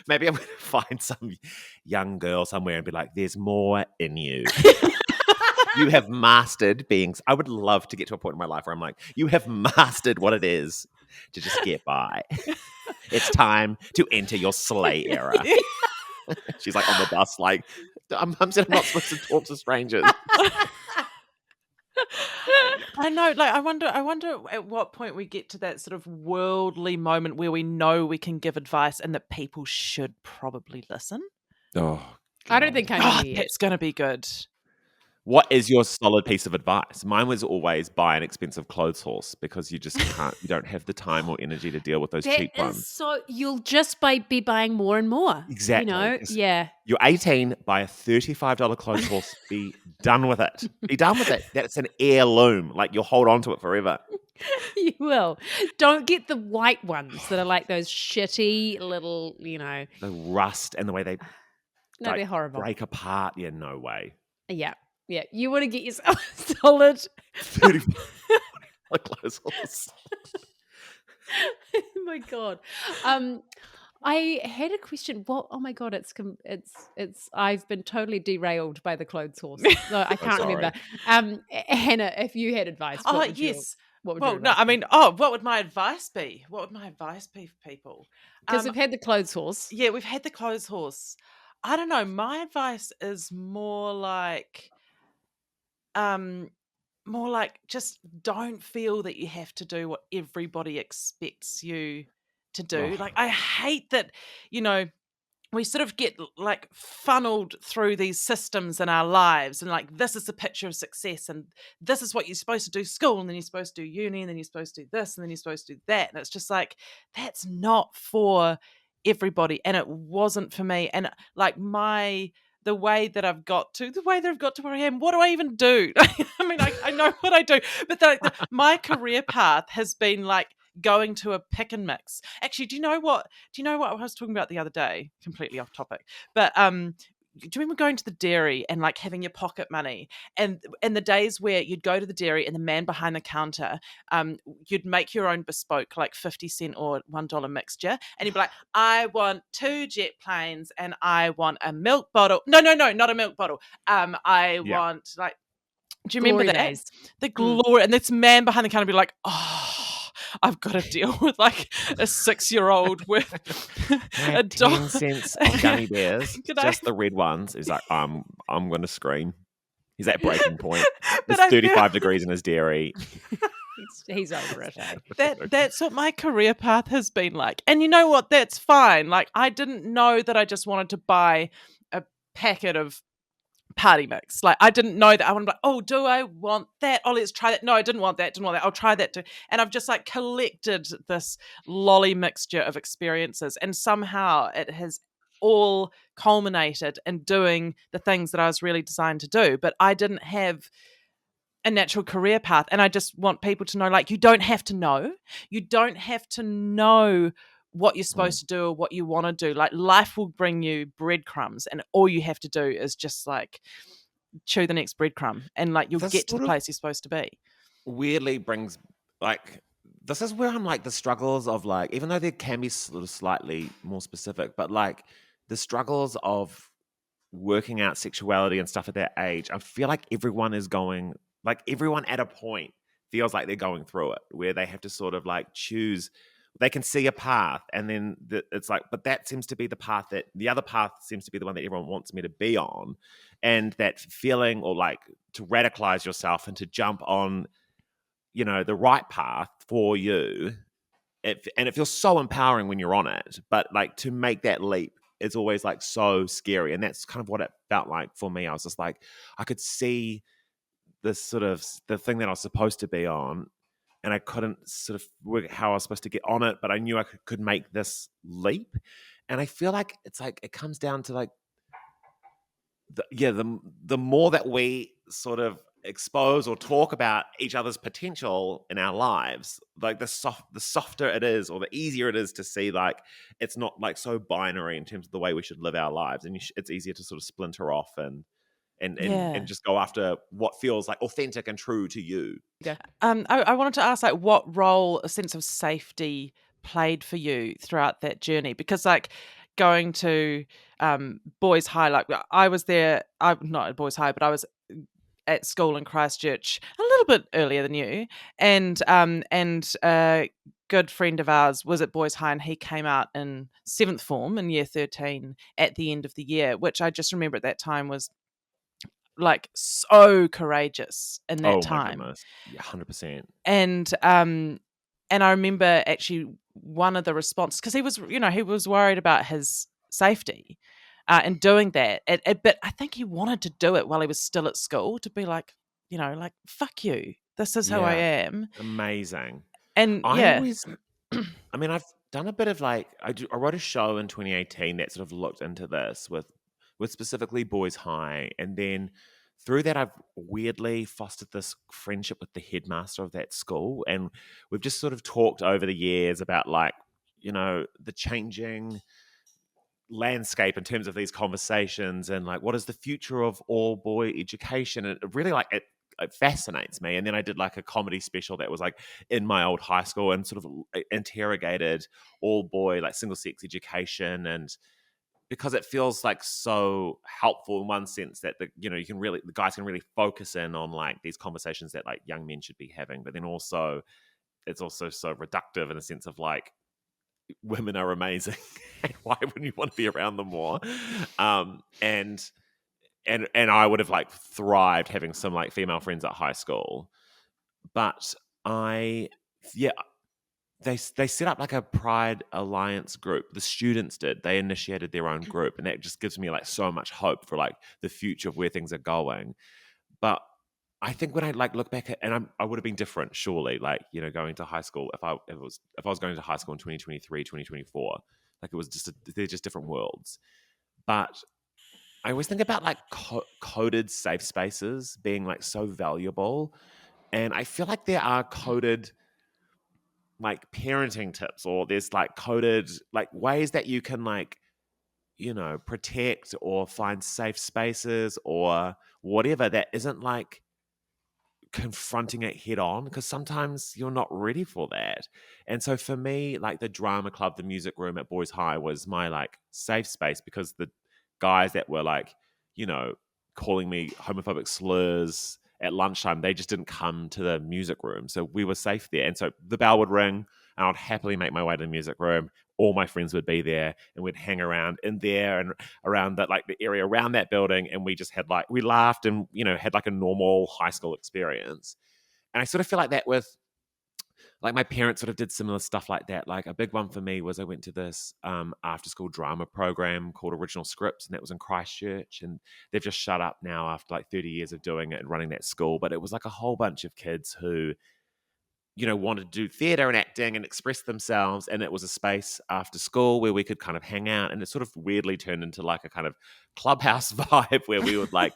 maybe I'm going to find some young girl somewhere and be like, there's more in you. You have mastered being. I would love to get to a point in my life where I'm like, you have mastered what it is to just get by. It's time to enter your slay era. She's like on the bus, like, I'm not supposed to talk to strangers. I know. Like, I wonder at what point we get to that sort of worldly moment where we know we can give advice and that people should probably listen. Oh, I don't think I'm there yet. It's going to be good. What is your solid piece of advice? Mine was always buy an expensive clothes horse, because you just can't, you don't have the time or energy to deal with those cheap ones. So you'll just be buying more and more. Exactly. Yeah. You're 18, buy a $35 clothes horse, be done with it. Be done with it. That's an heirloom. Like you'll hold on to it forever. You will. Don't get the white ones that are like those shitty little, The rust and the way they no, they're horrible. break apart. Yeah, no way. Yeah. Yeah. You want to get yourself a solid $35 clothes horse. Oh my God. I had a question. What? Oh my God! It's. I've been totally derailed by the clothes horse. So I can't remember. Hannah, if you had advice, what would Yes. What would your Well, no, advice I be? mean, what would my advice be? What would my advice be for people? Because we've had the clothes horse. Yeah, we've had the clothes horse. I don't know. My advice is um, more like just don't feel that you have to do what everybody expects you to do. Like, Oh, I hate that, you know, we sort of get like funneled through these systems in our lives, and like, this is the picture of success, and this is what you're supposed to do school, and then you're supposed to do uni, and then you're supposed to do this, and then you're supposed to do that. And it's just like, that's not for everybody. And it wasn't for me. And like the way that I've got to where I am, what do I even do? I mean, I know what I do, but my career path has been like going to a pick and mix. Actually, do you know what I was talking about the other day? Completely off topic. But do you remember going to the dairy and like having your pocket money, and the days where you'd go to the dairy and the man behind the counter, you'd make your own bespoke like 50 cent or $1 mixture, and you'd be like, I want 2 jet planes and I want a milk bottle. No, not a milk bottle. I yeah. want like, do you remember Glory that? days. The glory, and this man behind the counter be like, oh, I've got to deal with like a 6-year-old with Can I a have dog. 10 cents of gummy bears, Could I- just the red ones. He's like, I'm going to scream. He's at breaking point. But It's I feel 35 degrees in his dairy. He's over it, eh? that's what my career path has been like. And you know what? That's fine. Like, I didn't know that I just wanted to buy a packet of party mix. Like, I didn't know that I wanted to be like, oh, do I want that? Oh, let's try that. No, I didn't want that. I'll try that too. And I've just like collected this lolly mixture of experiences, and somehow it has all culminated in doing the things that I was really designed to do. But I didn't have a natural career path. And I just want people to know, like, you don't have to know. You don't have to know what you're supposed to do or what you want to do. Like, life will bring you breadcrumbs, and all you have to do is just like chew the next breadcrumb, and like, you'll This get to the sort of place you're supposed to be. weirdly brings, like, this is where I'm like, the struggles of like, even though there can be sort of slightly more specific, but like the struggles of working out sexuality and stuff at that age, I feel like everyone at a point feels like they're going through it, where they have to sort of like choose. They can see a path, and then it's like, but that seems to be the path that the other path seems to be the one that everyone wants me to be on. And that feeling, or like to radicalize yourself and to jump on, the right path for you. And it feels so empowering when you're on it, but like to make that leap, it's always like so scary. And that's kind of what it felt like for me. I was just like, I could see this sort of the thing that I was supposed to be on, and I couldn't sort of work out how I was supposed to get on it, but I knew I could make this leap. And I feel like it's like it comes down to like the more that we sort of expose or talk about each other's potential in our lives, like the softer it is, or the easier it is to see like it's not like so binary in terms of the way we should live our lives, and it's easier to sort of splinter off and just go after what feels like authentic and true to you. Yeah. I wanted to ask, like, what role a sense of safety played for you throughout that journey? Because like going to boys' high, like I was there, I'm not at boys' high, but I was at school in Christchurch a little bit earlier than you, and a good friend of ours was at boys' high, and he came out in 7th form in year 13 at the end of the year, which I just remember at that time was like so courageous in that Oh my time. goodness, yeah, 100%. And I remember actually one of the responses, because he was worried about his safety and doing that, but I think he wanted to do it while he was still at school, to be like, like, fuck you, this is who I Yeah, am. amazing. And I yeah. always, I mean, I've done a bit of like, I wrote a show in 2018 that sort of looked into this with specifically Boys High, and then through that I've weirdly fostered this friendship with the headmaster of that school, and we've just sort of talked over the years about like, the changing landscape in terms of these conversations, and like what is the future of all boy education, and it really like it fascinates me. And then I did like a comedy special that was like in my old high school, and sort of interrogated all boy like single sex education, and because it feels like so helpful in one sense that the guys can really focus in on like these conversations that like young men should be having, but then also it's also so reductive in a sense of like women are amazing. Why wouldn't you want to be around them more? And I would have like thrived having some like female friends at high school, but they set up like a Pride Alliance group. The students did. They initiated their own group, and that just gives me like so much hope for like the future of where things are going. But I think when I like look back at, and I would have been different, surely, like, you know, going to high school, if I was going to high school in 2023, 2024, like it was just they're just different worlds. But I always think about like coded safe spaces being like so valuable, and I feel like there are coded like parenting tips, or there's like coded like ways that you can like, you know, protect or find safe spaces or whatever that isn't like confronting it head on, because sometimes you're not ready for that. And so for me, like the drama club, the music room at Boys High was my like safe space, because the guys that were like, you know, calling me homophobic slurs at lunchtime, they just didn't come to the music room. So we were safe there. And so the bell would ring and I'd happily make my way to the music room. All my friends would be there and we'd hang around in there and around that, like the area around that building. And we just had like, we laughed and, you know, had like a normal high school experience. And I sort of feel like that with, like my parents sort of did similar stuff like that. Like a big one for me was I went to this after school drama program called Original Scripts, and that was in Christchurch, and they've just shut up now after like 30 years of doing it and running that school. But it was like a whole bunch of kids who, you know, wanted to do theatre and acting and express themselves, and it was a space after school where we could kind of hang out, and it sort of weirdly turned into like a kind of clubhouse vibe where we would like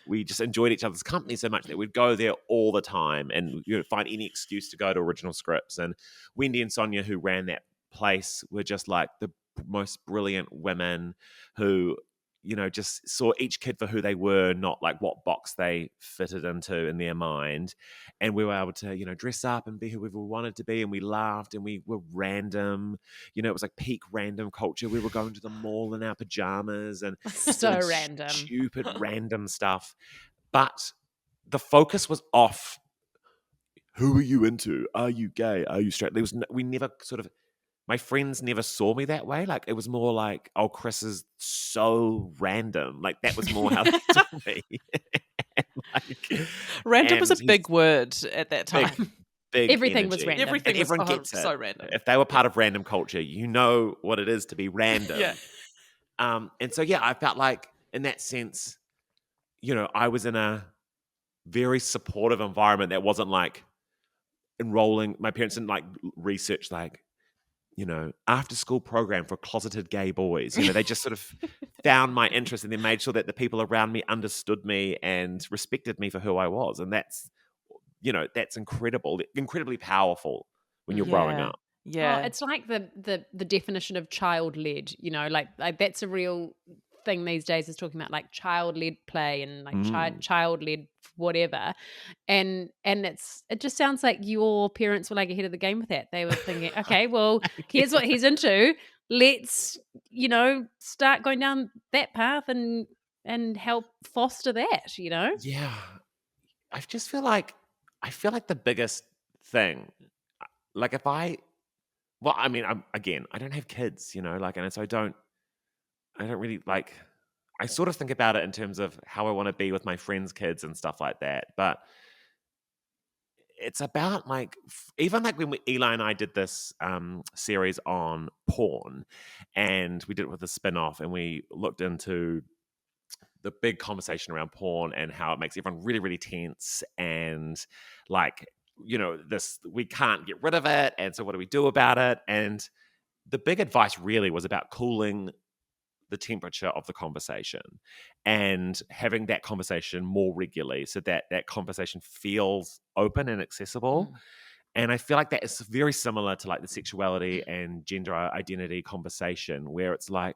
we just enjoyed each other's company so much that we'd go there all the time and, you know, find any excuse to go to Original Scripts. And Wendy and Sonia, who ran that place, were just like the most brilliant women who, you know, just saw each kid for who they were, not like what box they fitted into in their mind. And we were able to, you know, dress up and be whoever we wanted to be. And we laughed and we were random. You know, it was like peak random culture. We were going to the mall in our pajamas and So random. stupid random stuff. But the focus was off. Who are you into? Are you gay? Are you straight? We never sort of, my friends never saw me that way. Like it was more like, oh, Chris is so random. Like that was more how they saw me. Random was a big word at that time. Big Everything energy. was random. Everything Everyone was gets it. so random. If they were part of random culture, you know what it is to be random. Yeah. And so, yeah, I felt like in that sense, you know, I was in a very supportive environment that wasn't like enrolling. My parents didn't like research like, you know, after school program for closeted gay boys. You know, they just sort of found my interest and then made sure that the people around me understood me and respected me for who I was. And that's, you know, that's incredibly powerful when you're growing up. Yeah. Oh, it's like the definition of child-led, you know, like that's a real thing these days, is talking about like child-led play and like child-led whatever. And it just sounds like your parents were like ahead of the game with that. They were thinking, okay, well, here's what he's into. Let's, you know, start going down that path and help foster that, you know? Yeah. I just feel like the biggest thing, like I mean, I don't have kids, you know, like, and so I don't really like, I sort of think about it in terms of how I want to be with my friends' kids and stuff like that. But it's about like, even like when Eli and I did this series on porn, and we did it with a spin-off, and we looked into the big conversation around porn and how it makes everyone really, really tense, and like, you know, we can't get rid of it. And so what do we do about it? And the big advice really was about cooling the temperature of the conversation and having that conversation more regularly so that that conversation feels open and accessible. And I feel like that is very similar to like the sexuality and gender identity conversation, where it's like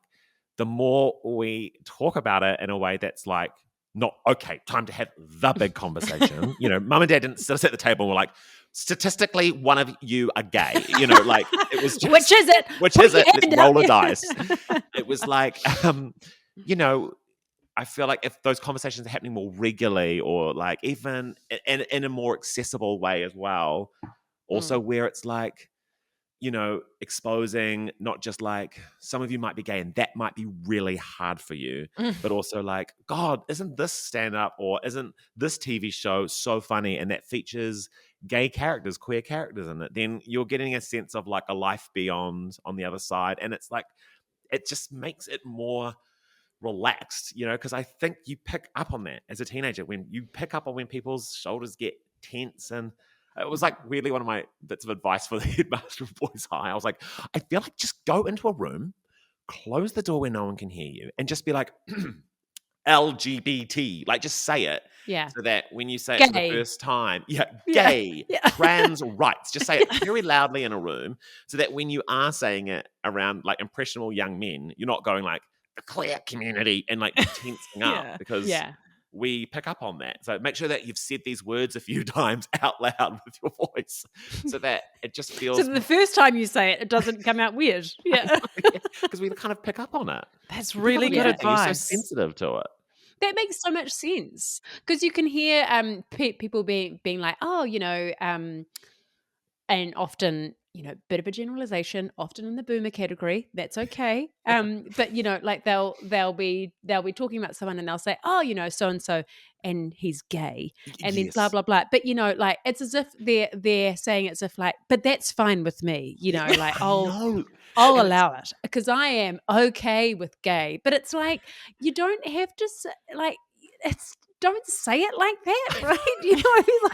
the more we talk about it in a way that's like not, okay, time to have the big conversation. Mum and dad didn't sit us at the table and were like, statistically, one of you are gay. Like it was just, which is it? Which Put is your it? hand Let's up. roll a dice. It was like, I feel like if those conversations are happening more regularly, or like even in a more accessible way as well, also where it's like, exposing not just like some of you might be gay and that might be really hard for you, but also like, God, isn't this stand up or isn't this TV show so funny and that features gay characters, queer characters in it, then you're getting a sense of like a life beyond on the other side. And it's like, it just makes it more relaxed, because I think you pick up on that as a teenager, when you pick up on when people's shoulders get tense. And it was like really one of my bits of advice for the headmaster of Boys High. I was like, I feel like just go into a room, close the door where no one can hear you, and just be like, LGBT, like just say it. Yeah. So that when you say it for the first time, gay, trans rights, just say it very loudly in a room, so that when you are saying it around like impressionable young men, you're not going like the queer community and like tensing up, because we pick up on that. So make sure that you've said these words a few times out loud with your voice, so that it just feels. So the first time you say it, it doesn't come out weird. Yeah, because we kind of pick up on it. That's really good advice. You're so sensitive to it. That makes so much sense, because you can hear people being like, oh, and often, bit of a generalization, often in the boomer category. That's okay. But like they'll be talking about someone and they'll say, oh, so and so, and he's gay, and then blah blah blah. But like it's as if they're saying it's as if like, but that's fine with me. Like I'll allow it because I am okay with gay. But it's like you don't have to like don't say it like that, right? You know what I mean? Like,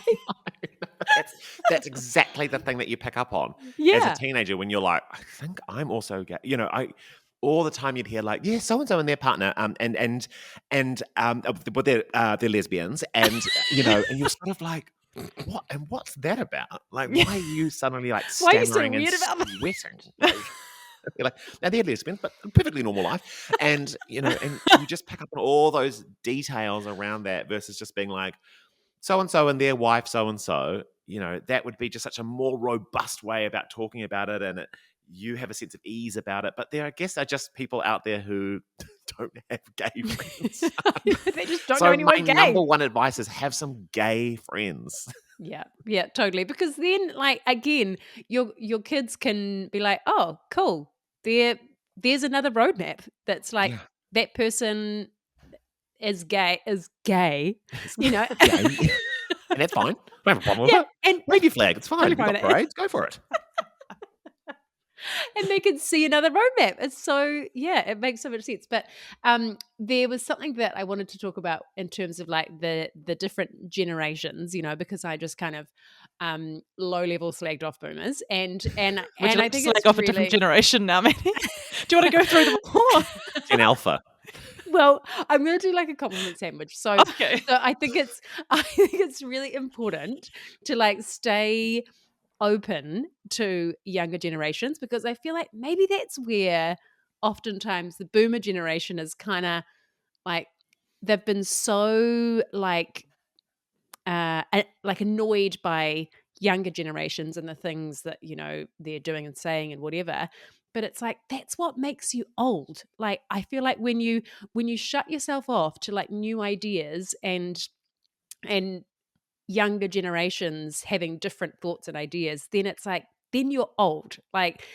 that's exactly the thing that you pick up on as a teenager, when you're like, I think I'm also gay. All the time you'd hear like, yeah, so and so and their partner, but they're lesbians, and and you're sort of like, what? And what's that about? Like, why are you suddenly like stammering and sweating? You're like, now they're lesbians, but a perfectly normal life. And, and you just pick up on all those details around that versus just being like, so-and-so and their wife, so-and-so, that would be just such a more robust way about talking about it. And you have a sense of ease about it. But there, I guess, are just people out there who don't have gay friends. They just don't know anyone gay. So my number one advice is have some gay friends. Yeah, totally. Because then, like, again, your kids can be like, oh, cool. There's another roadmap that's like that person is gay, gay. Gay. And that's fine. I don't have a problem with it. And wave your flag. It's fine. You've got parades. Go for it. And they can see another roadmap. It's so, it makes so much sense. But there was something that I wanted to talk about in terms of like the different generations, because I just kind of low level slagged off boomers, and I think slag it's off really... a different generation now, Matty. Do you want to go through them all? Gen Alpha. Well, I'm going to do like a compliment sandwich. So, okay. So I think it's really important to like stay open to younger generations, because I feel like maybe that's where oftentimes the boomer generation is kind of like they've been so like annoyed by younger generations and the things that they're doing and saying and whatever. But it's like that's what makes you old. Like I feel like when you shut yourself off to like new ideas and younger generations having different thoughts and ideas, then it's like, then you're old. Like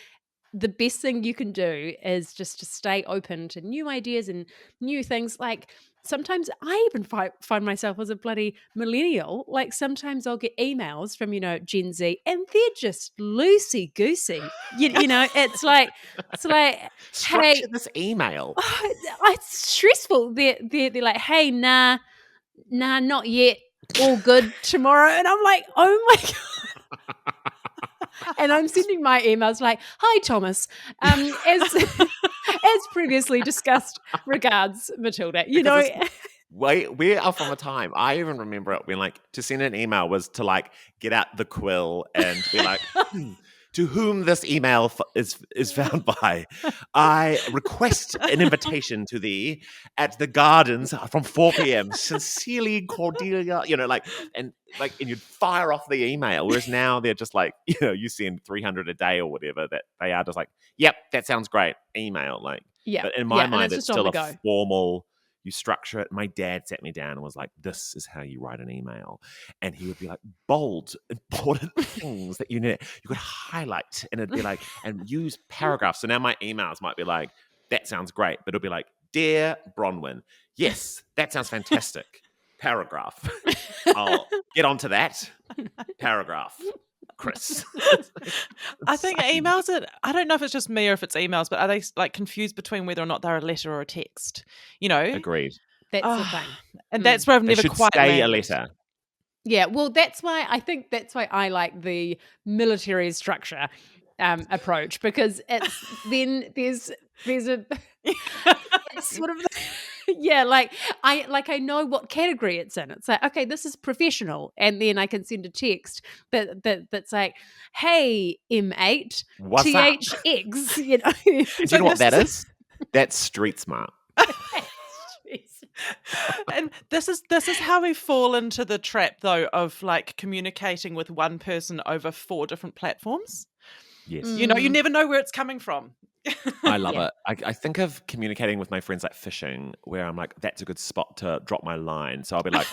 the best thing you can do is just to stay open to new ideas and new things. Like sometimes I even find myself as a bloody millennial. Like sometimes I'll get emails from, Gen Z, and they're just loosey goosey. It's like, structure hey, this email. It's stressful. They're like, hey, nah, not yet. All good tomorrow. And I'm like, oh my God. And I'm sending my emails like, hi, Thomas. As previously discussed, regards, Matilda. We are from a time, I even remember it when like to send an email was to like get out the quill and be like, to whom this email is found by, I request an invitation to thee at the gardens from 4 p.m. Sincerely, Cordelia. And you'd fire off the email. Whereas now they're just like, you send 300 a day or whatever. That they are just like, yep, that sounds great. Email, But in my mind, and it's just on still the a go. formal. You structure it. My dad sat me down and was like, this is how you write an email. And he would be like, bold, important things that you could highlight. And it'd be like, and use paragraphs. So now my emails might be like, that sounds great. But it'll be like, dear Bronwyn, yes, that sounds fantastic. Paragraph. I'll get onto that. Paragraph. Chris. I think emails I don't know if it's just me or if it's emails, but are they like confused between whether or not they're a letter or a text? Agreed. That's the thing. And that's where I've They never should quite stay a landed. letter. Yeah, well, that's why I like the military structure approach, because it's then there's a it's sort of I know what category it's in. It's like, okay, this is professional, and then I can send a text that's like, hey, M8 What's up? THX, Do you know what that is? That's street smart. And this is how we fall into the trap, though, of like communicating with one person over 4 different platforms. Yes. You never know where it's coming from. I love it. I think of communicating with my friends like fishing, where I'm like, that's a good spot to drop my line. So I'll be like,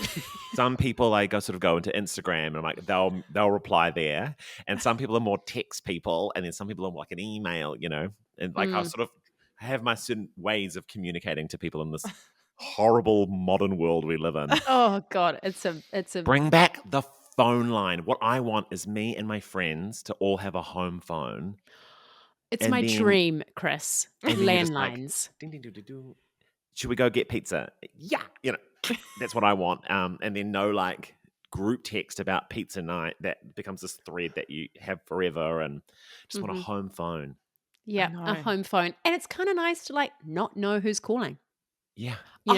some people go into Instagram and I'm like, they'll reply there. And some people are more text people, and then some people are like an email, and I sort of have my certain ways of communicating to people in this horrible modern world we live in. Oh God, it's a Bring back the phone line. What I want is me and my friends to all have a home phone. It's my dream, Chris. Landlines. Ding, ding, ding, ding, ding. Should we go get pizza? Yeah, that's what I want. And then no group text about pizza night that becomes this thread that you have forever, and just want a home phone. Yeah, a home phone, and it's kind of nice to not know who's calling. Yeah, I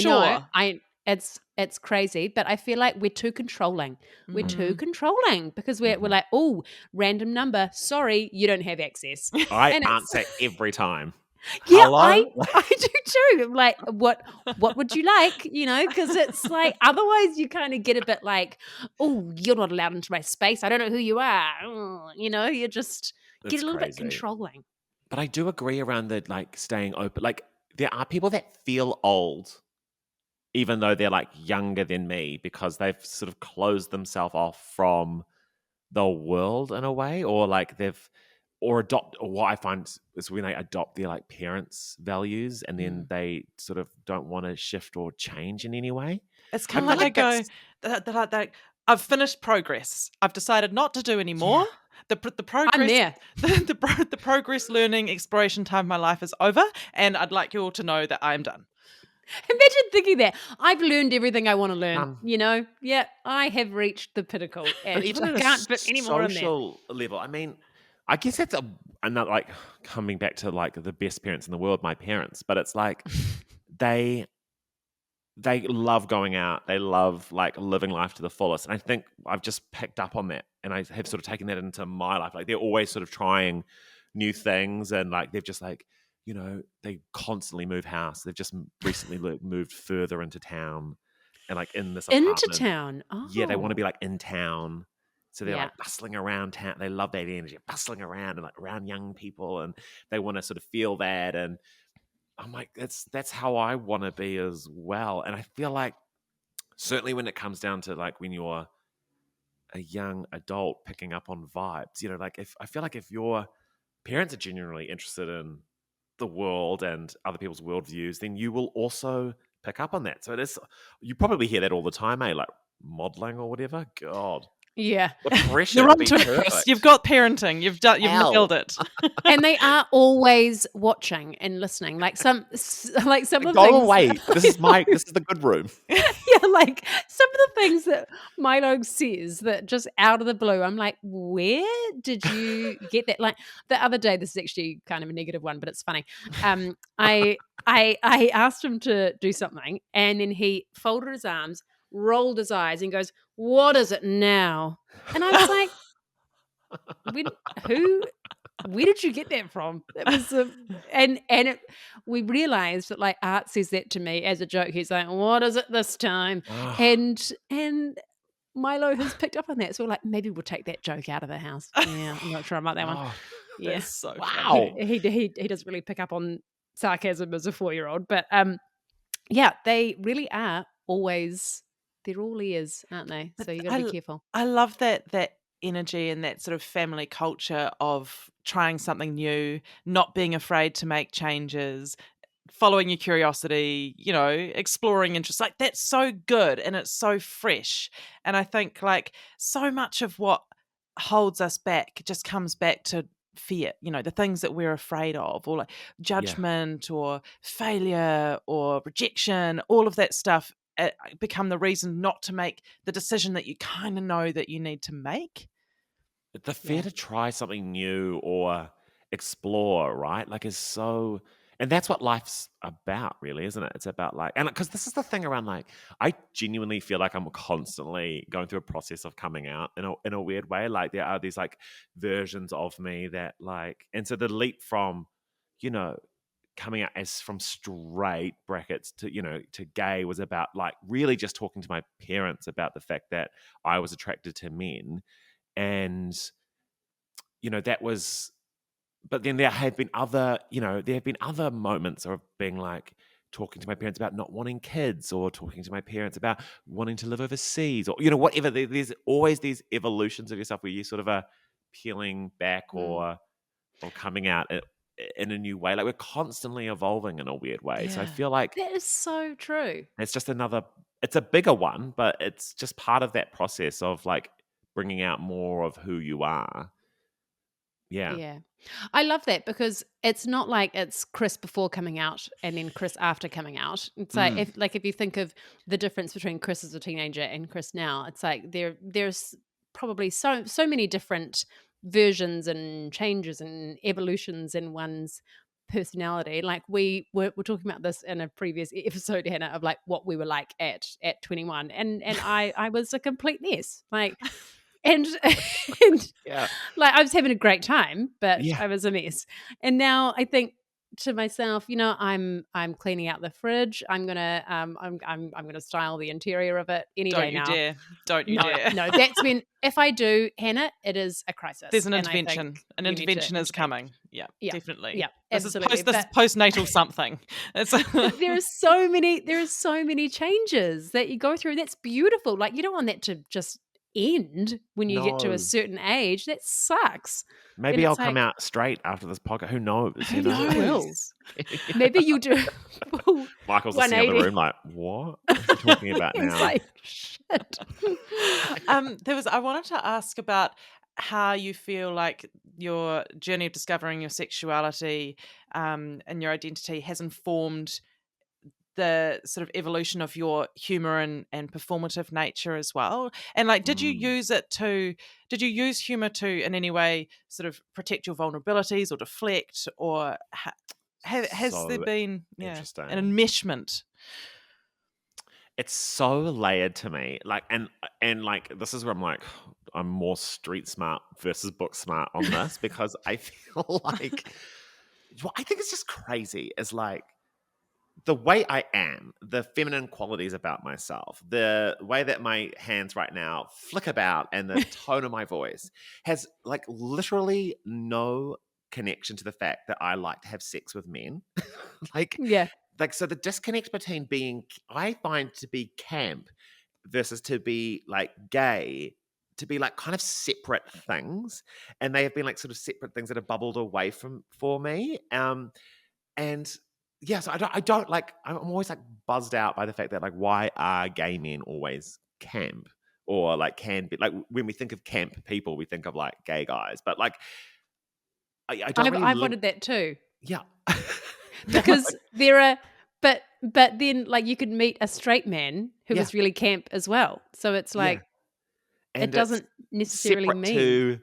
know it's crazy, but I feel like we're too controlling. We're too controlling because we're like, oh, random number. Sorry, you don't have access. I answer every time. Yeah, Hello? I do too. I'm like, what would you like? Because it's like, otherwise you kind of get a bit like, oh, you're not allowed into my space. I don't know who you are. You just get a little bit controlling. But I do agree around the staying open. There are people that feel old, even though they're younger than me, because they've sort of closed themselves off from the world in a way, or what I find is when they adopt their parents' values, and then they sort of don't want to shift or change in any way. It's kind of like they go, I've finished progress. I've decided not to do anymore. Yeah. The progress. I'm there. The progress, learning, exploration time of my life is over, and I'd like you all to know that I'm done. Imagine thinking that I've learned everything I want to learn. Yeah, I have reached the pinnacle, and but even I can't put any more in there. Social level, I mean, I guess that's another coming back to the best parents in the world, my parents. But it's they love going out. They love living life to the fullest. And I think I've just picked up on that, and I have sort of taken that into my life. They're always sort of trying new things, and they've just they constantly move house. They've just recently moved further into town, and in this apartment. Into town. Oh. Yeah, they want to be in town. So they're bustling around town. They love that energy, bustling around and around young people, and they want to sort of feel that. And I'm like, that's how I want to be as well. And I feel certainly when it comes down to when you're a young adult picking up on vibes, if I feel if your parents are genuinely interested in the world and other people's worldviews, then you will also pick up on that. So you probably hear that all the time, modeling or whatever. God. Yeah. The pressure. You're onto it, Chris. You've got parenting. You've nailed it. And they are always watching and listening. Some of the Go things. away. This is the good room. Yeah, some of the things that Milo says that just out of the blue, I'm like, where did you get that? The other day, this is actually kind of a negative one, but it's funny. I asked him to do something, and then he folded his arms, rolled his eyes, and goes, "What is it now?" And I was like, When who where did you get that from? That was we realized that, like, Art says that to me as a joke. He's like, "What is it this time?" Oh, And Milo has picked up on that, so we're like, "Maybe we'll take that joke out of the house." Yeah, I'm not sure about that one. oh, Yeah. That's so wow. funny. He doesn't really pick up on sarcasm as a 4-year-old, but, yeah, they really are always they're all ears, aren't they? But So you gotta I be l careful. I love that energy and that sort of family culture of trying something new, not being afraid to make changes, following your curiosity, exploring interests. Like, that's so good and it's so fresh. And I think, like, so much of what holds us back just comes back to fear, the things that we're afraid of, or like Yeah. judgment or failure or rejection, all of that stuff become the reason not to make the decision that you kind of know that you need to make. The fear Yeah. to try something new or explore, right? Like, is so, and that's what life's about, really, isn't it? It's about like, and because this is the thing around like, I genuinely feel like I'm constantly going through a process of coming out in a weird way. Like, there are these like versions of me that like, and so the leap from, you know, coming out as from straight brackets to to gay was about like really just talking to my parents about the fact that I was attracted to men. And that was, but then there have been other, there have been other moments of being like talking to my parents about not wanting kids, or talking to my parents about wanting to live overseas, or whatever. There's always these evolutions of yourself where you sort of are peeling back, Mm. or coming out in a new way. Like, we're constantly evolving in a weird way. So I Yeah. feel like That is so true. it's just it's a bigger one, but it's just part of that process of like bringing out more of who you are. Yeah. Yeah. I love that because it's not like it's Chris before coming out and then Chris after coming out. It's like Mm. if you think of the difference between Chris as a teenager and Chris now, it's like there's probably so many different versions and changes and evolutions in one's personality. Like we're talking about this in a previous episode, Hannah, of like what we were like at 21. And I was a complete mess. Like and and Yeah. like, I was having a great time, but Yeah. I was a mess. And now I think to myself, I'm cleaning out the fridge. I'm gonna style the interior of it any Don't day you now. dare. Don't you No, dare. no, that's when if I do, Hannah, it is a There's crisis, an and I think intervention. An you need to intervention is intervene. coming. Yeah, Yeah, definitely. yeah, This is absolutely. this is But postnatal something. It's there are so many changes that you go through. That's beautiful. Like, you don't want that to just end when you get to a No. certain age. That sucks. And Maybe I'll it's come like, out straight after this podcast. Who knows? who Who will? knows? Maybe you do full Michael's listening in the 180. room like, what is he talking about He's now? like, shit. I wanted to ask about how you feel like your journey of discovering your sexuality, and your identity has informed the sort of evolution of your humor and performative nature as well. And like, Mm, did you use humor to in any way sort of protect your vulnerabilities or deflect, or has there so been an interesting. enmeshment? It's so layered to me. Like, and like, this is where I'm like, I'm more street smart versus book smart on this, because I feel like what I think is just crazy is like the way I am, the feminine qualities about myself, the way that my hands right now flick about, and the tone of my voice has like literally no connection to the fact that I like to have sex with men. like, Yeah. so the disconnect between being, I find, to be camp versus to be like gay, to be like kind of separate things, and they have been like sort of separate things that have bubbled away from for me. And yes, I don't like, I'm always like buzzed out by the fact that like, why are gay men always camp, or like can be like, when we think of camp people, we think of like gay guys, but like, I don't really I've link. wanted that too. Yeah. Because there are but then like you could meet a straight man who Yeah. was really camp as well. So it's Yeah. like it And it's doesn't necessarily separate mean to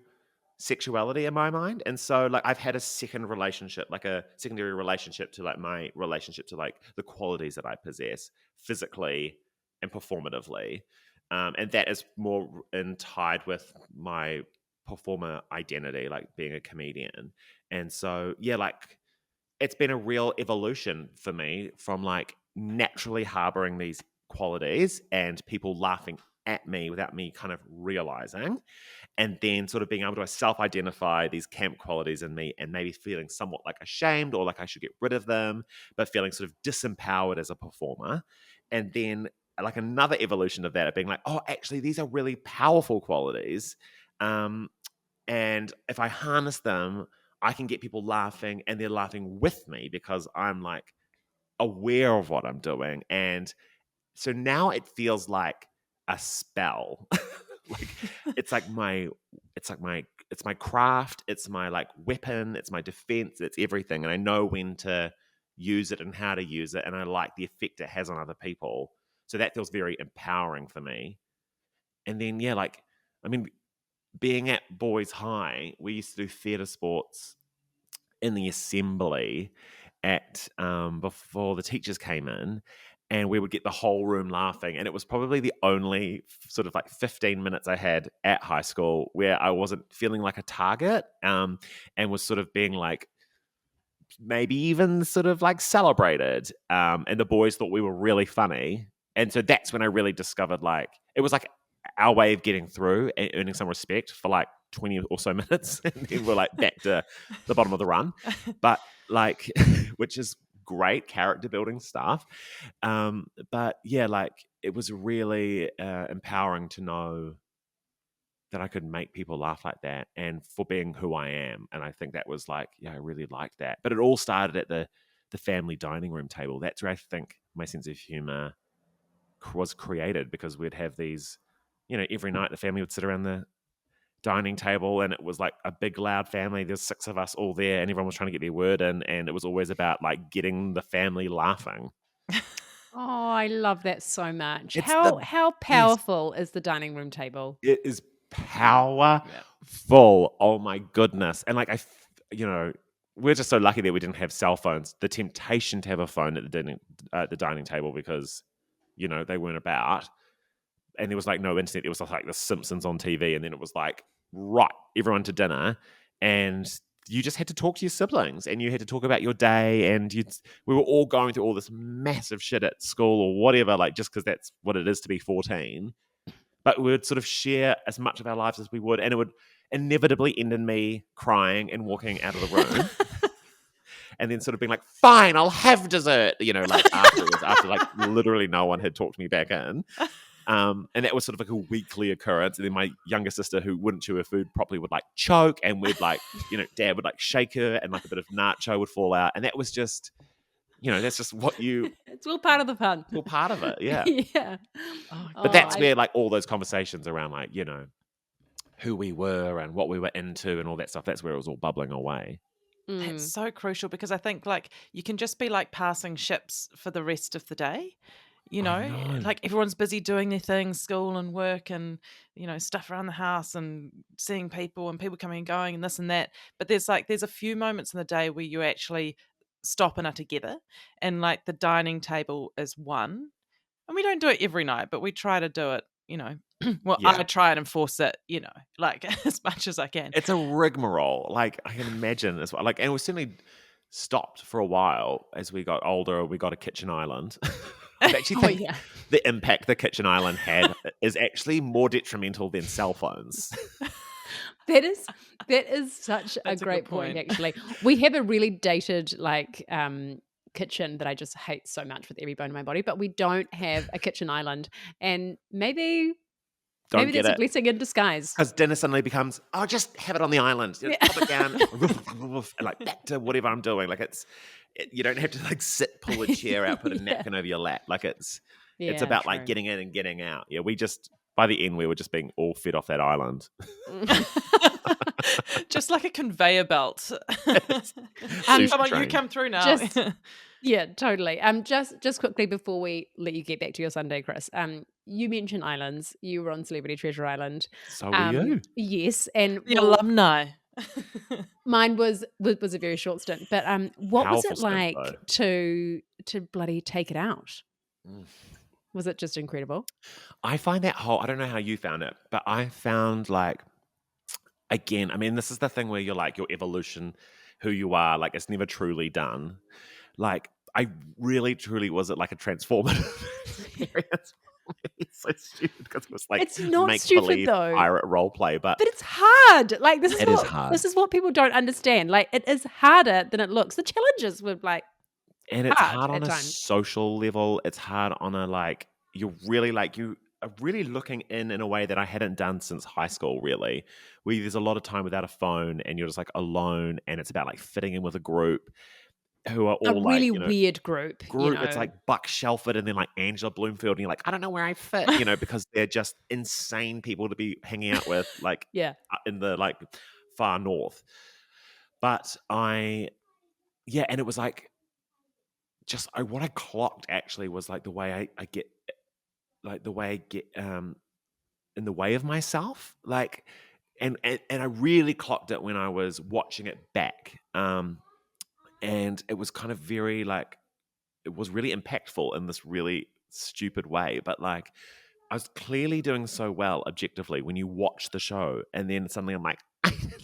sexuality in my mind. And so like, I've had a second relationship, like a secondary relationship to like my relationship to like the qualities that I possess physically and performatively. And that is more in tied with my performer identity, like being a comedian. And so, yeah, like it's been a real evolution for me from like naturally harboring these qualities and people laughing at me without me kind of realizing, and then sort of being able to self-identify these camp qualities in me and maybe feeling somewhat like ashamed or like I should get rid of them, but feeling sort of disempowered as a performer. And then like another evolution of that of being like, oh, actually, these are really powerful qualities. And if I harness them, I can get people laughing and they're laughing with me because I'm like aware of what I'm doing. And so now it feels like a spell. Like it's like my it's my craft, it's my like weapon, it's my defense, it's everything. And I know when to use it and how to use it. And I like the effect it has on other people. So that feels very empowering for me. And then yeah, like I mean, being at Boys High, we used to do theatre sports in the assembly at before the teachers came in, and we would get the whole room laughing. And it was probably the only sort of like 15 minutes I had at high school where I wasn't feeling like a target, and was sort of being like maybe even sort of like celebrated. And the boys thought we were really funny. And so that's when I really discovered like it was like our way of getting through and earning some respect for like 20 or so minutes. And then we're like back to the bottom of the run. But like, which is great character building stuff. But yeah, like it was really empowering to know that I could make people laugh like that and for being who I am. And I think that was like, yeah, I really liked that. But it all started at the family dining room table. That's where I think my sense of humor was created, because we'd have these, you know, every night the family would sit around the dining table and it was like a big loud family. There's 6 of us all there and everyone was trying to get their word in, and it was always about like getting the family laughing. Oh, I love that so much. It's How the how best. powerful is the dining room table? It is powerful. Yeah. Oh my goodness. And like you know, we're just so lucky that we didn't have cell phones. The temptation to have a phone at the dining table, because you know they weren't about, and there was like no internet. It was like The Simpsons on TV, and then it was like right, everyone to dinner, and you just had to talk to your siblings, and you had to talk about your day, and we were all going through all this massive shit at school or whatever, like just because that's what it is to be 14. But we would sort of share as much of our lives as we would, and it would inevitably end in me crying and walking out of the room. And then sort of being like, fine, I'll have dessert, you know, like afterwards, after like literally no one had talked me back in. And that was sort of like a weekly occurrence. And then my younger sister, who wouldn't chew her food properly, would like choke, and we'd like, you know, Dad would like shake her, and like a bit of nacho would fall out. And that was just, you know, that's just what It's all part of the fun. It's all part of it. Yeah. Yeah. But that's where like all those conversations around like, you know, who we were and what we were into and all that stuff, that's where it was all bubbling away. That's so crucial, because I think like you can just be like passing ships for the rest of the day. You know, like everyone's busy doing their things, school and work and, you know, stuff around the house and seeing people and people coming and going and this and that. But there's a few moments in the day where you actually stop and are together. And like the dining table is one. And we don't do it every night, but we try to do it, you know. Well, Yeah. I try and enforce it, you know, like as much as I can. It's a rigmarole. Like I can imagine as well. Like, and we certainly stopped for a while as we got older. We got a kitchen island. I actually think the impact the kitchen island had is actually more detrimental than cell phones. That is such a great point, actually. We have a really dated like kitchen that I just hate so much with every bone in my body, but we don't have a kitchen island, and maybe that's a blessing in disguise. Because dinner suddenly becomes, oh, just have it on the island. You know, pop it down, and like back to whatever I'm doing. Like you don't have to like sit, pull a chair out, put a napkin over your lap. Like it's about like getting in and getting out. Yeah, we just, by the end, we were just being all fed off that island. Just like a conveyor belt. Come on, you come through now. Yeah, totally. Just quickly before we let you get back to your Sunday, Chris. You mentioned islands. You were on Celebrity Treasure Island. So were you? Yes, and the alumni. Mine was a very short stint. But what Powerful was it stint, like though. to bloody take it out? Was it just incredible? I find that whole, I don't know how you found it, but I found like again, I mean, this is the thing where you're like, your evolution, who you are, like, it's never truly done. Like, I really, truly was it like a transformative experience. It's so stupid because it was like It's not make stupid believe though. pirate role play, but it's hard. Like it is hard. this is what people don't understand. Like it is harder than it looks. The challenges were like And it's hard on at a times. social level. It's hard on a like you're really like you are really looking in a way that I hadn't done since high school, really. Where there's a lot of time without a phone and you're just like alone, and it's about like fitting in with a group who are A all like, really you know, weird group, you it's know. like Buck Shelford and then like Angela Bloomfield, and you're like, I don't know where I fit, because they're just insane people to be hanging out with, like Yeah. in the like far north. But and it was like what I clocked actually was like the way I get in the way of myself, like, and I really clocked it when I was watching it back, and it was kind of very like it was really impactful in this really stupid way, but like I was clearly doing so well objectively when you watch the show, and then suddenly I'm like,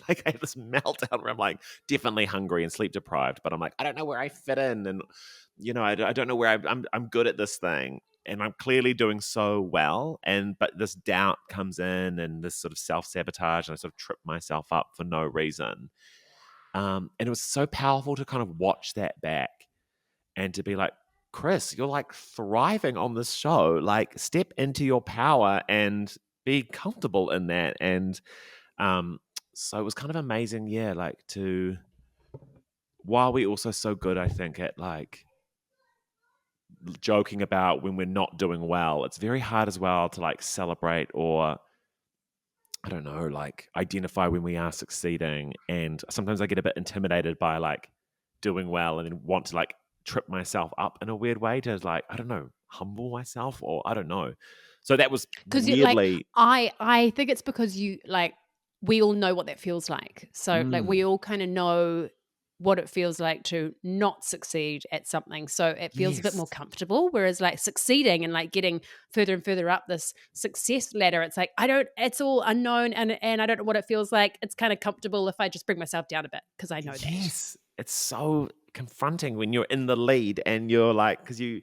like I have this meltdown where I'm like definitely hungry and sleep deprived, but I'm like I don't know where I fit in, and I don't know where I'm good at this thing, and I'm clearly doing so well, but this doubt comes in and this sort of self sabotage, and I sort of trip myself up for no reason, and it was so powerful to kind of watch that back and to be like, Chris, you're like thriving on this show. Like, step into your power and be comfortable in that. And so it was kind of amazing, like while we're also so good, I think, at like joking about when we're not doing well, it's very hard as well to like celebrate or I don't know, like identify when we are succeeding. And sometimes I get a bit intimidated by like doing well and then want to like trip myself up in a weird way to like, I don't know, humble myself, or I don't know. So that was Because weirdly I think it's because you like we all know what that feels like. So like we all kind of know what it feels like to not succeed at something. So it feels a bit more comfortable. Whereas like succeeding and like getting further and further up this success ladder, it's like it's all unknown and I don't know what it feels like. It's kind of comfortable if I just bring myself down a bit because I know that. Yes. It's so confronting when you're in the lead and you're like, because you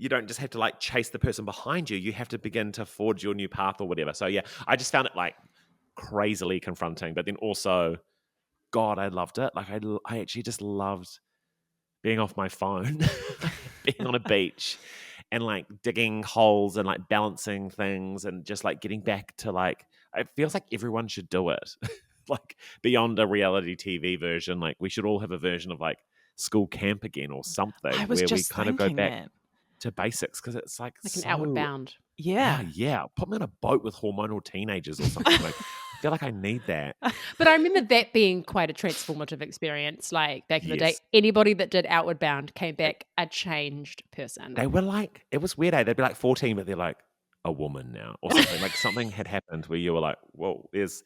don't just have to like chase the person behind you. You have to begin to forge your new path or whatever. So yeah, I just found it like crazily confronting, but then also, God, I loved it. Like I actually just loved being off my phone, being on a beach and like digging holes and like balancing things and just like getting back to like, it feels like everyone should do it. Like beyond a reality TV version, like we should all have a version of like school camp again or something I was where we just kind of go back that. to basics, because it's like Like an so outward bound. Yeah. Put me on a boat with hormonal teenagers or something. Like I feel like I need that. But I remember that being quite a transformative experience. Like back in the day, anybody that did Outward Bound came back a changed person. They were like, it was weird. They'd be like 14, but they're like a woman now or something. Like something had happened where you were like, whoa, there's,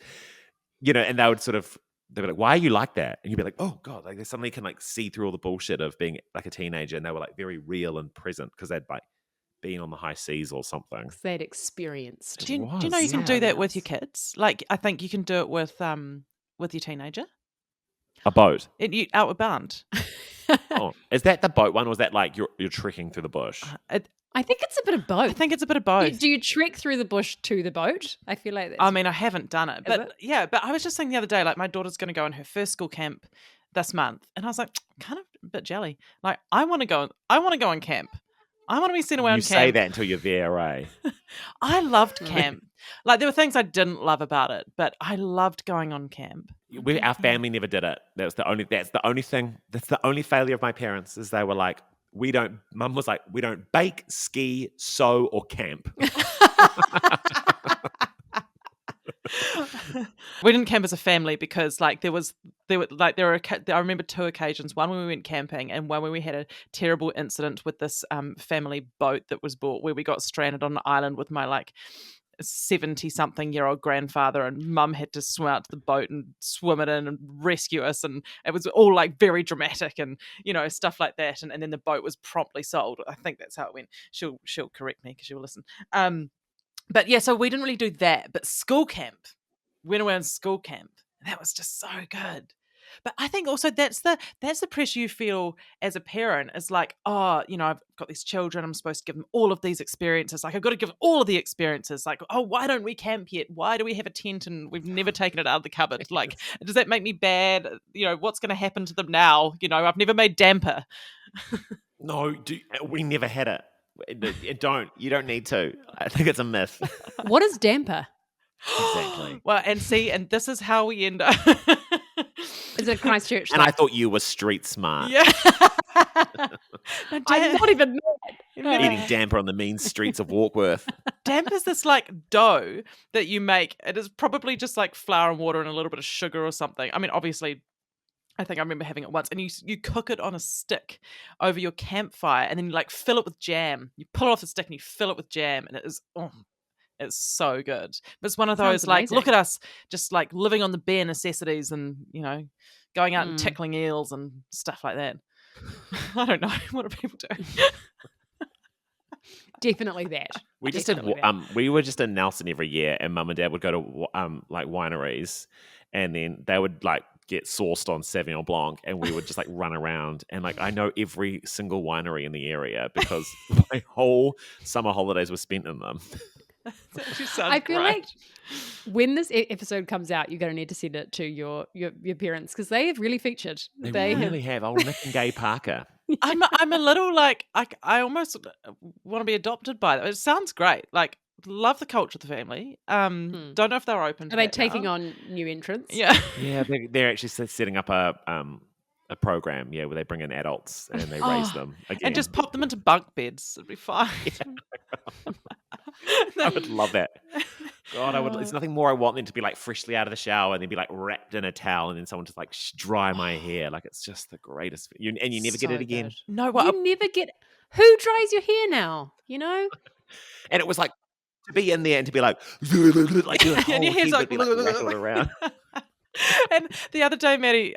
and they'd be like, why are you like that? And you'd be like, oh God, like they suddenly can like see through all the bullshit of being like a teenager, and they were like very real and present because they'd like been on the high seas or something. They'd experienced. Do you know you can do that with your kids? Like I think you can do it with your teenager. A boat. Outward Bound. Oh, is that the boat one? Or was that like you're trekking through the bush? I think it's a bit of both. I think it's a bit of both. Do you trek through the bush to the boat? I feel like that's... I mean, I haven't done it. But yeah, but I was just saying the other day, like my daughter's going to go on her first school camp this month. And I was like, kind of a bit jelly. Like, I want to go on camp. I want to be sent away on camp. You say that until you're VRA. I loved camp. Like there were things I didn't love about it, but I loved going on camp. Our family never did it. That's the only thing. That's the only failure of my parents, is they were like, Mum was like, we don't bake, ski, sew, or camp. We didn't camp as a family because like I remember two occasions, one when we went camping and one when we had a terrible incident with this family boat that was bought, where we got stranded on an island with my like 70-something-year-old grandfather, and Mum had to swim out to the boat and swim it in and rescue us, and it was all like very dramatic and stuff like that, and then the boat was promptly sold. I think that's how it went. She'll correct me because she'll listen. But yeah, so we didn't really do that. But school camp, went away on school camp. That was just so good. But I think also that's the pressure you feel as a parent is like, oh, I've got these children. I'm supposed to give them all of these experiences. Like, I've got to give them all of the experiences. Like, oh, why don't we camp yet? Why do we have a tent and we've never taken it out of the cupboard? Like, does that make me bad? What's going to happen to them now? I've never made damper. No, we never had it. You don't need to. I think it's a myth. What is damper? Exactly. Well, and this is how we end up. Is it Christchurch? And I thought you were street smart. Yeah. I'm not even mad. Eating damper on the mean streets of Warkworth. Damper's this like dough that you make. It is probably just like flour and water and a little bit of sugar or something. I mean, obviously, I think I remember having it once. And you cook it on a stick over your campfire, and then you like fill it with jam. You pull it off the stick and you fill it with jam, and it is it's so good. But it's one of those like, look at us just like living on the bare necessities and, going out and tickling eels and stuff like that. I don't know. What do people do? Definitely that. We were just in Nelson every year, and Mum and Dad would go to like wineries, and then they would like get sourced on Sauvignon Blanc, and we would just like run around, and like I know every single winery in the area because my whole summer holidays were spent in them. I feel like when this episode comes out, you're going to need to send it to your parents because they have really featured. They really have. Old Nick and Gay Parker. I'm a little like I almost want to be adopted by them. It sounds great. Like, love the culture of the family. Don't know if they're open to Are they that taking now. on new entrants? Yeah. Yeah, they're actually setting up a program, where they bring in adults and they raise them again. And just pop them into bunk beds. It'd be fine. I would love that. God, I would. There's nothing more I want than to be like freshly out of the shower and then be like wrapped in a towel and then someone just like dry my hair. Like, it's just the greatest. You never get it again. Good. No, what? You never get. Who dries your hair now? And it was like to be in there and to be like your whole and your hair's head like, would be like rattled around. And the other day, Matty,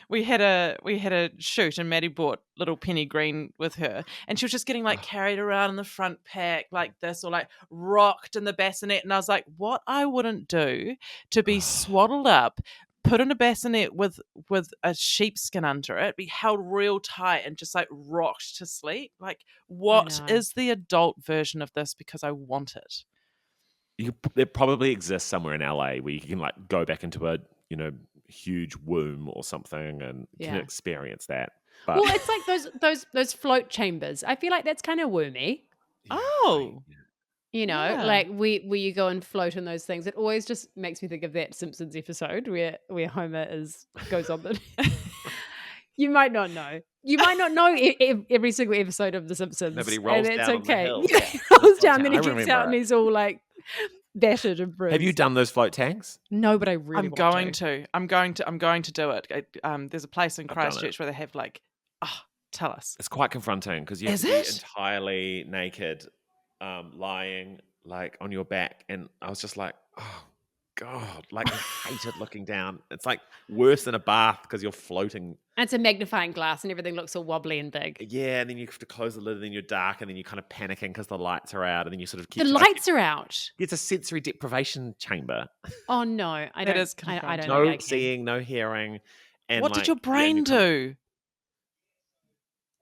we had a shoot, and Matty bought little Penny Green with her, and she was just getting like carried around in the front pack like this, or like rocked in the bassinet, and I was like, what I wouldn't do to be swaddled up, put in a bassinet with a sheepskin under it, be held real tight, and just like rocked to sleep. Like, what is the adult version of this? Because I want it. There probably exists somewhere in LA where you can like go back into a huge womb or something and can experience that. But well, it's like those float chambers. I feel like that's kind of woomy. Oh, like where you go and float in those things. It always just makes me think of that Simpsons episode where Homer goes on the. You might not know. You might not know every single episode of The Simpsons. Nobody rolls and down on the hill. He rolls down, then he gets out and he's all like battered and bruised. Have you done those float tanks? No, but I really want to. I'm going to do it. There's a place in Christchurch where they have like, tell us. It's quite confronting because you have to be entirely naked, lying like on your back, and I was just like, oh God, like I hated looking down. It's like worse than a bath because you're floating. And it's a magnifying glass and everything looks all wobbly and big. Yeah, and then you have to close the lid and then you're dark and then you're kind of panicking because the lights are out and then you sort of keep... The lights are out? It's a sensory deprivation chamber. Oh no, I don't No seeing, no hearing. And what did your brain do?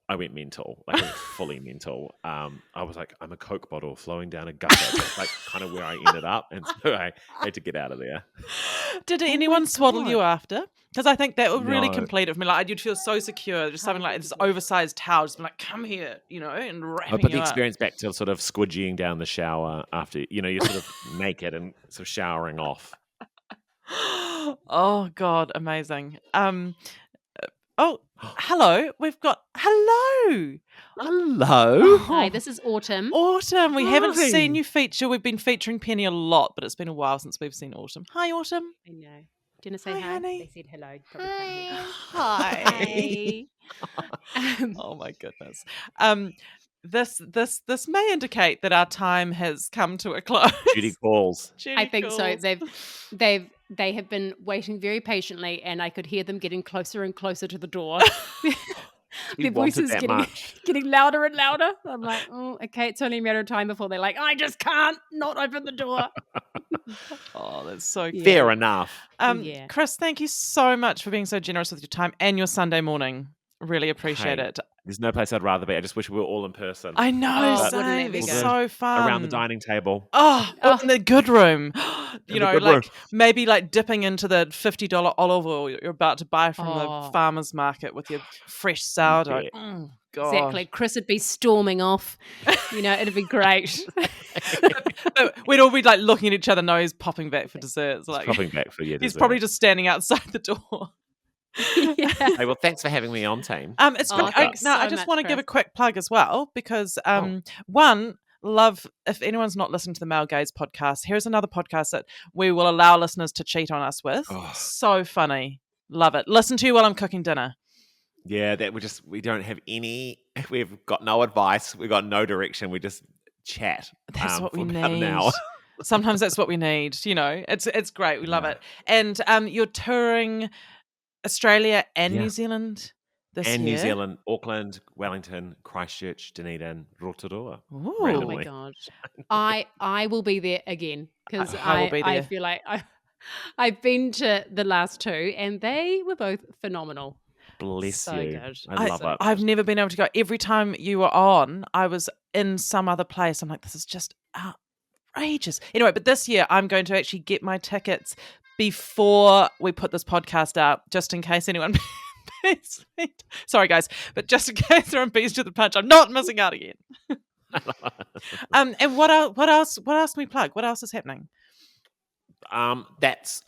I went mental, like I went fully mental. I was like, I'm a Coke bottle flowing down a gutter. That's like kind of where I ended up. And so I had to get out of there. Did anyone swaddle you after? Because I think that would really complete it for me. Like, you'd feel so secure. Just something like this oversized towel, just be like, come here, and wrapping But the you experience back to sort of squidgying down the shower after, you're sort of naked and sort of showering off. Oh, God, amazing. Oh, hello. Hello. Hello. Hi, this is Autumn. Autumn. We haven't seen you feature. We've been featuring Penny a lot, but it's been a while since we've seen Autumn. Hi, Autumn. I know. Do you want to say hi? Honey. They said hello. Hi. Oh my goodness. This may indicate that our time has come to a close. Judy calls. I think so. They have been waiting very patiently, and I could hear them getting closer and closer to the door. He Their wanted voices that getting much. getting louder and louder. I'm like, oh, okay, it's only a matter of time before they're like, I just can't not open the door. Oh, that's so cute. Fair enough. Yeah. Chris, thank you so much for being so generous with your time and your Sunday morning. Really appreciate Hey, it. There's no place I'd rather be. I just wish we were all in person. I know, Oh, wouldn't that same. be It's good? so fun. Around the dining table. Oh, Oh. in the good room. In the good room. Maybe like dipping into the $50 olive oil you're about to buy from the Oh. farmer's market with your fresh sourdough. bet. Oh, God. Exactly. Chris would be storming off. It'd be great. But we'd all be like looking at each other, nose popping back for desserts. Like Popping back for your he's dessert. probably just standing outside the door. Yeah. Hey, well, thanks for having me on, team. It's Oh, great. thanks I so just much, want to give a Chris. quick plug as well because one, love, if anyone's not listened to the Male Gaze podcast, here's another podcast that we will allow listeners to cheat on us with. Oh. So funny. Love it. Listen to you while I'm cooking dinner. Yeah, that we don't have we've got no advice, we've got no direction, we just chat. That's what we for about an need. hour. Sometimes that's what we need. It's great. We love it. And you're touring Australia and New Zealand this year. And New Zealand, Auckland, Wellington, Christchurch, Dunedin, Rotorua. Ooh. Oh randomly. my god, I will be there again because I will be I there. feel like I've been to the last two and they were both phenomenal. Bless So you. good. I love it. I've never been able to go. Every time you were on, I was in some other place. I'm like, this is just outrageous. Anyway, but this year I'm going to actually get my tickets before we put this podcast out, just in case anyone beats me. Sorry, guys, but just in case anyone beats to the punch, I'm not missing out again. And what else can we plug? What else is happening? That's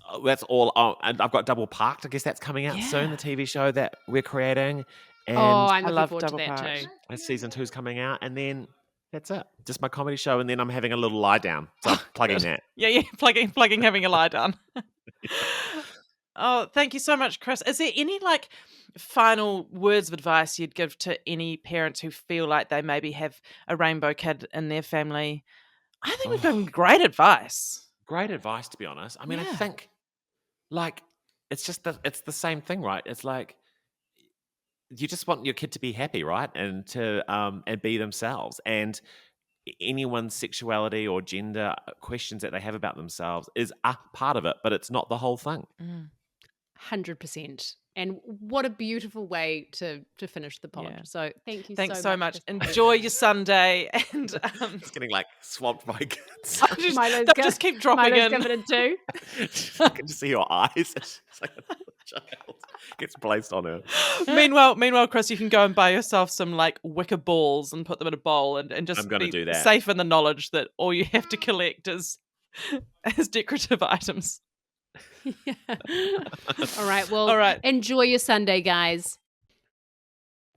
all. Oh, and I've got Double Parked. I guess that's coming out soon. Yeah. The TV show that we're creating, and Oh, I'm I looking love forward to Double that Parked. too. season 2's coming out, and then that's it. Just my comedy show, and then I'm having a little lie down. So I'm plugging that. Yeah, plugging, having a lie down. Oh, thank you so much, Chris. Is there any final words of advice you'd give to any parents who feel like they maybe have a rainbow kid in their family? I think we've given great advice. Great advice, to be honest. I mean, I Yeah. think it's just it's the same thing, right? It's like you just want your kid to be happy, right? And to and be themselves. And anyone's sexuality or gender questions that they have about themselves is a part of it, but it's not the whole thing. 100%. And what a beautiful way to finish the pod. Yeah. So thank you Thanks so so much. much. Enjoy your Sunday. And It's getting swamped by kids. Milo's they'll just keep dropping Milo's in. coming in too. I can just see your eyes. It's like a little child gets placed on her. Meanwhile, Chris, you can go and buy yourself some wicker balls and put them in a bowl and just I'm gonna be do that. safe in the knowledge that all you have to collect is decorative items. Yeah. All right. Well, All right. enjoy your Sunday, guys.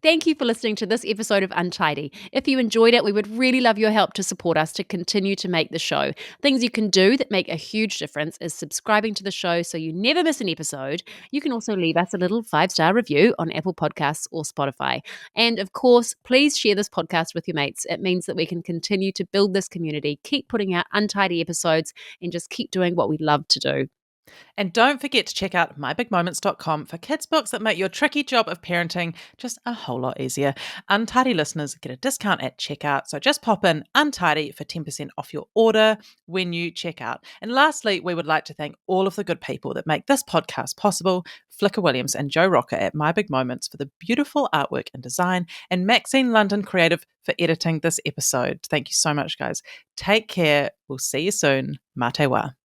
Thank you for listening to this episode of Untidy. If you enjoyed it, we would really love your help to support us to continue to make the show. Things you can do that make a huge difference is subscribing to the show so you never miss an episode. You can also leave us a little 5-star review on Apple Podcasts or Spotify. And of course, please share this podcast with your mates. It means that we can continue to build this community, keep putting out untidy episodes, and just keep doing what we love to do. And don't forget to check out mybigmoments.com for kids' books that make your tricky job of parenting just a whole lot easier. Untidy listeners get a discount at checkout, so just pop in Untidy for 10% off your order when you check out. And lastly, we would like to thank all of the good people that make this podcast possible, Flicker Williams and Joe Rocker at My Big Moments for the beautiful artwork and design, and Maxine London Creative for editing this episode. Thank you so much, guys. Take care. We'll see you soon. Mā te wā.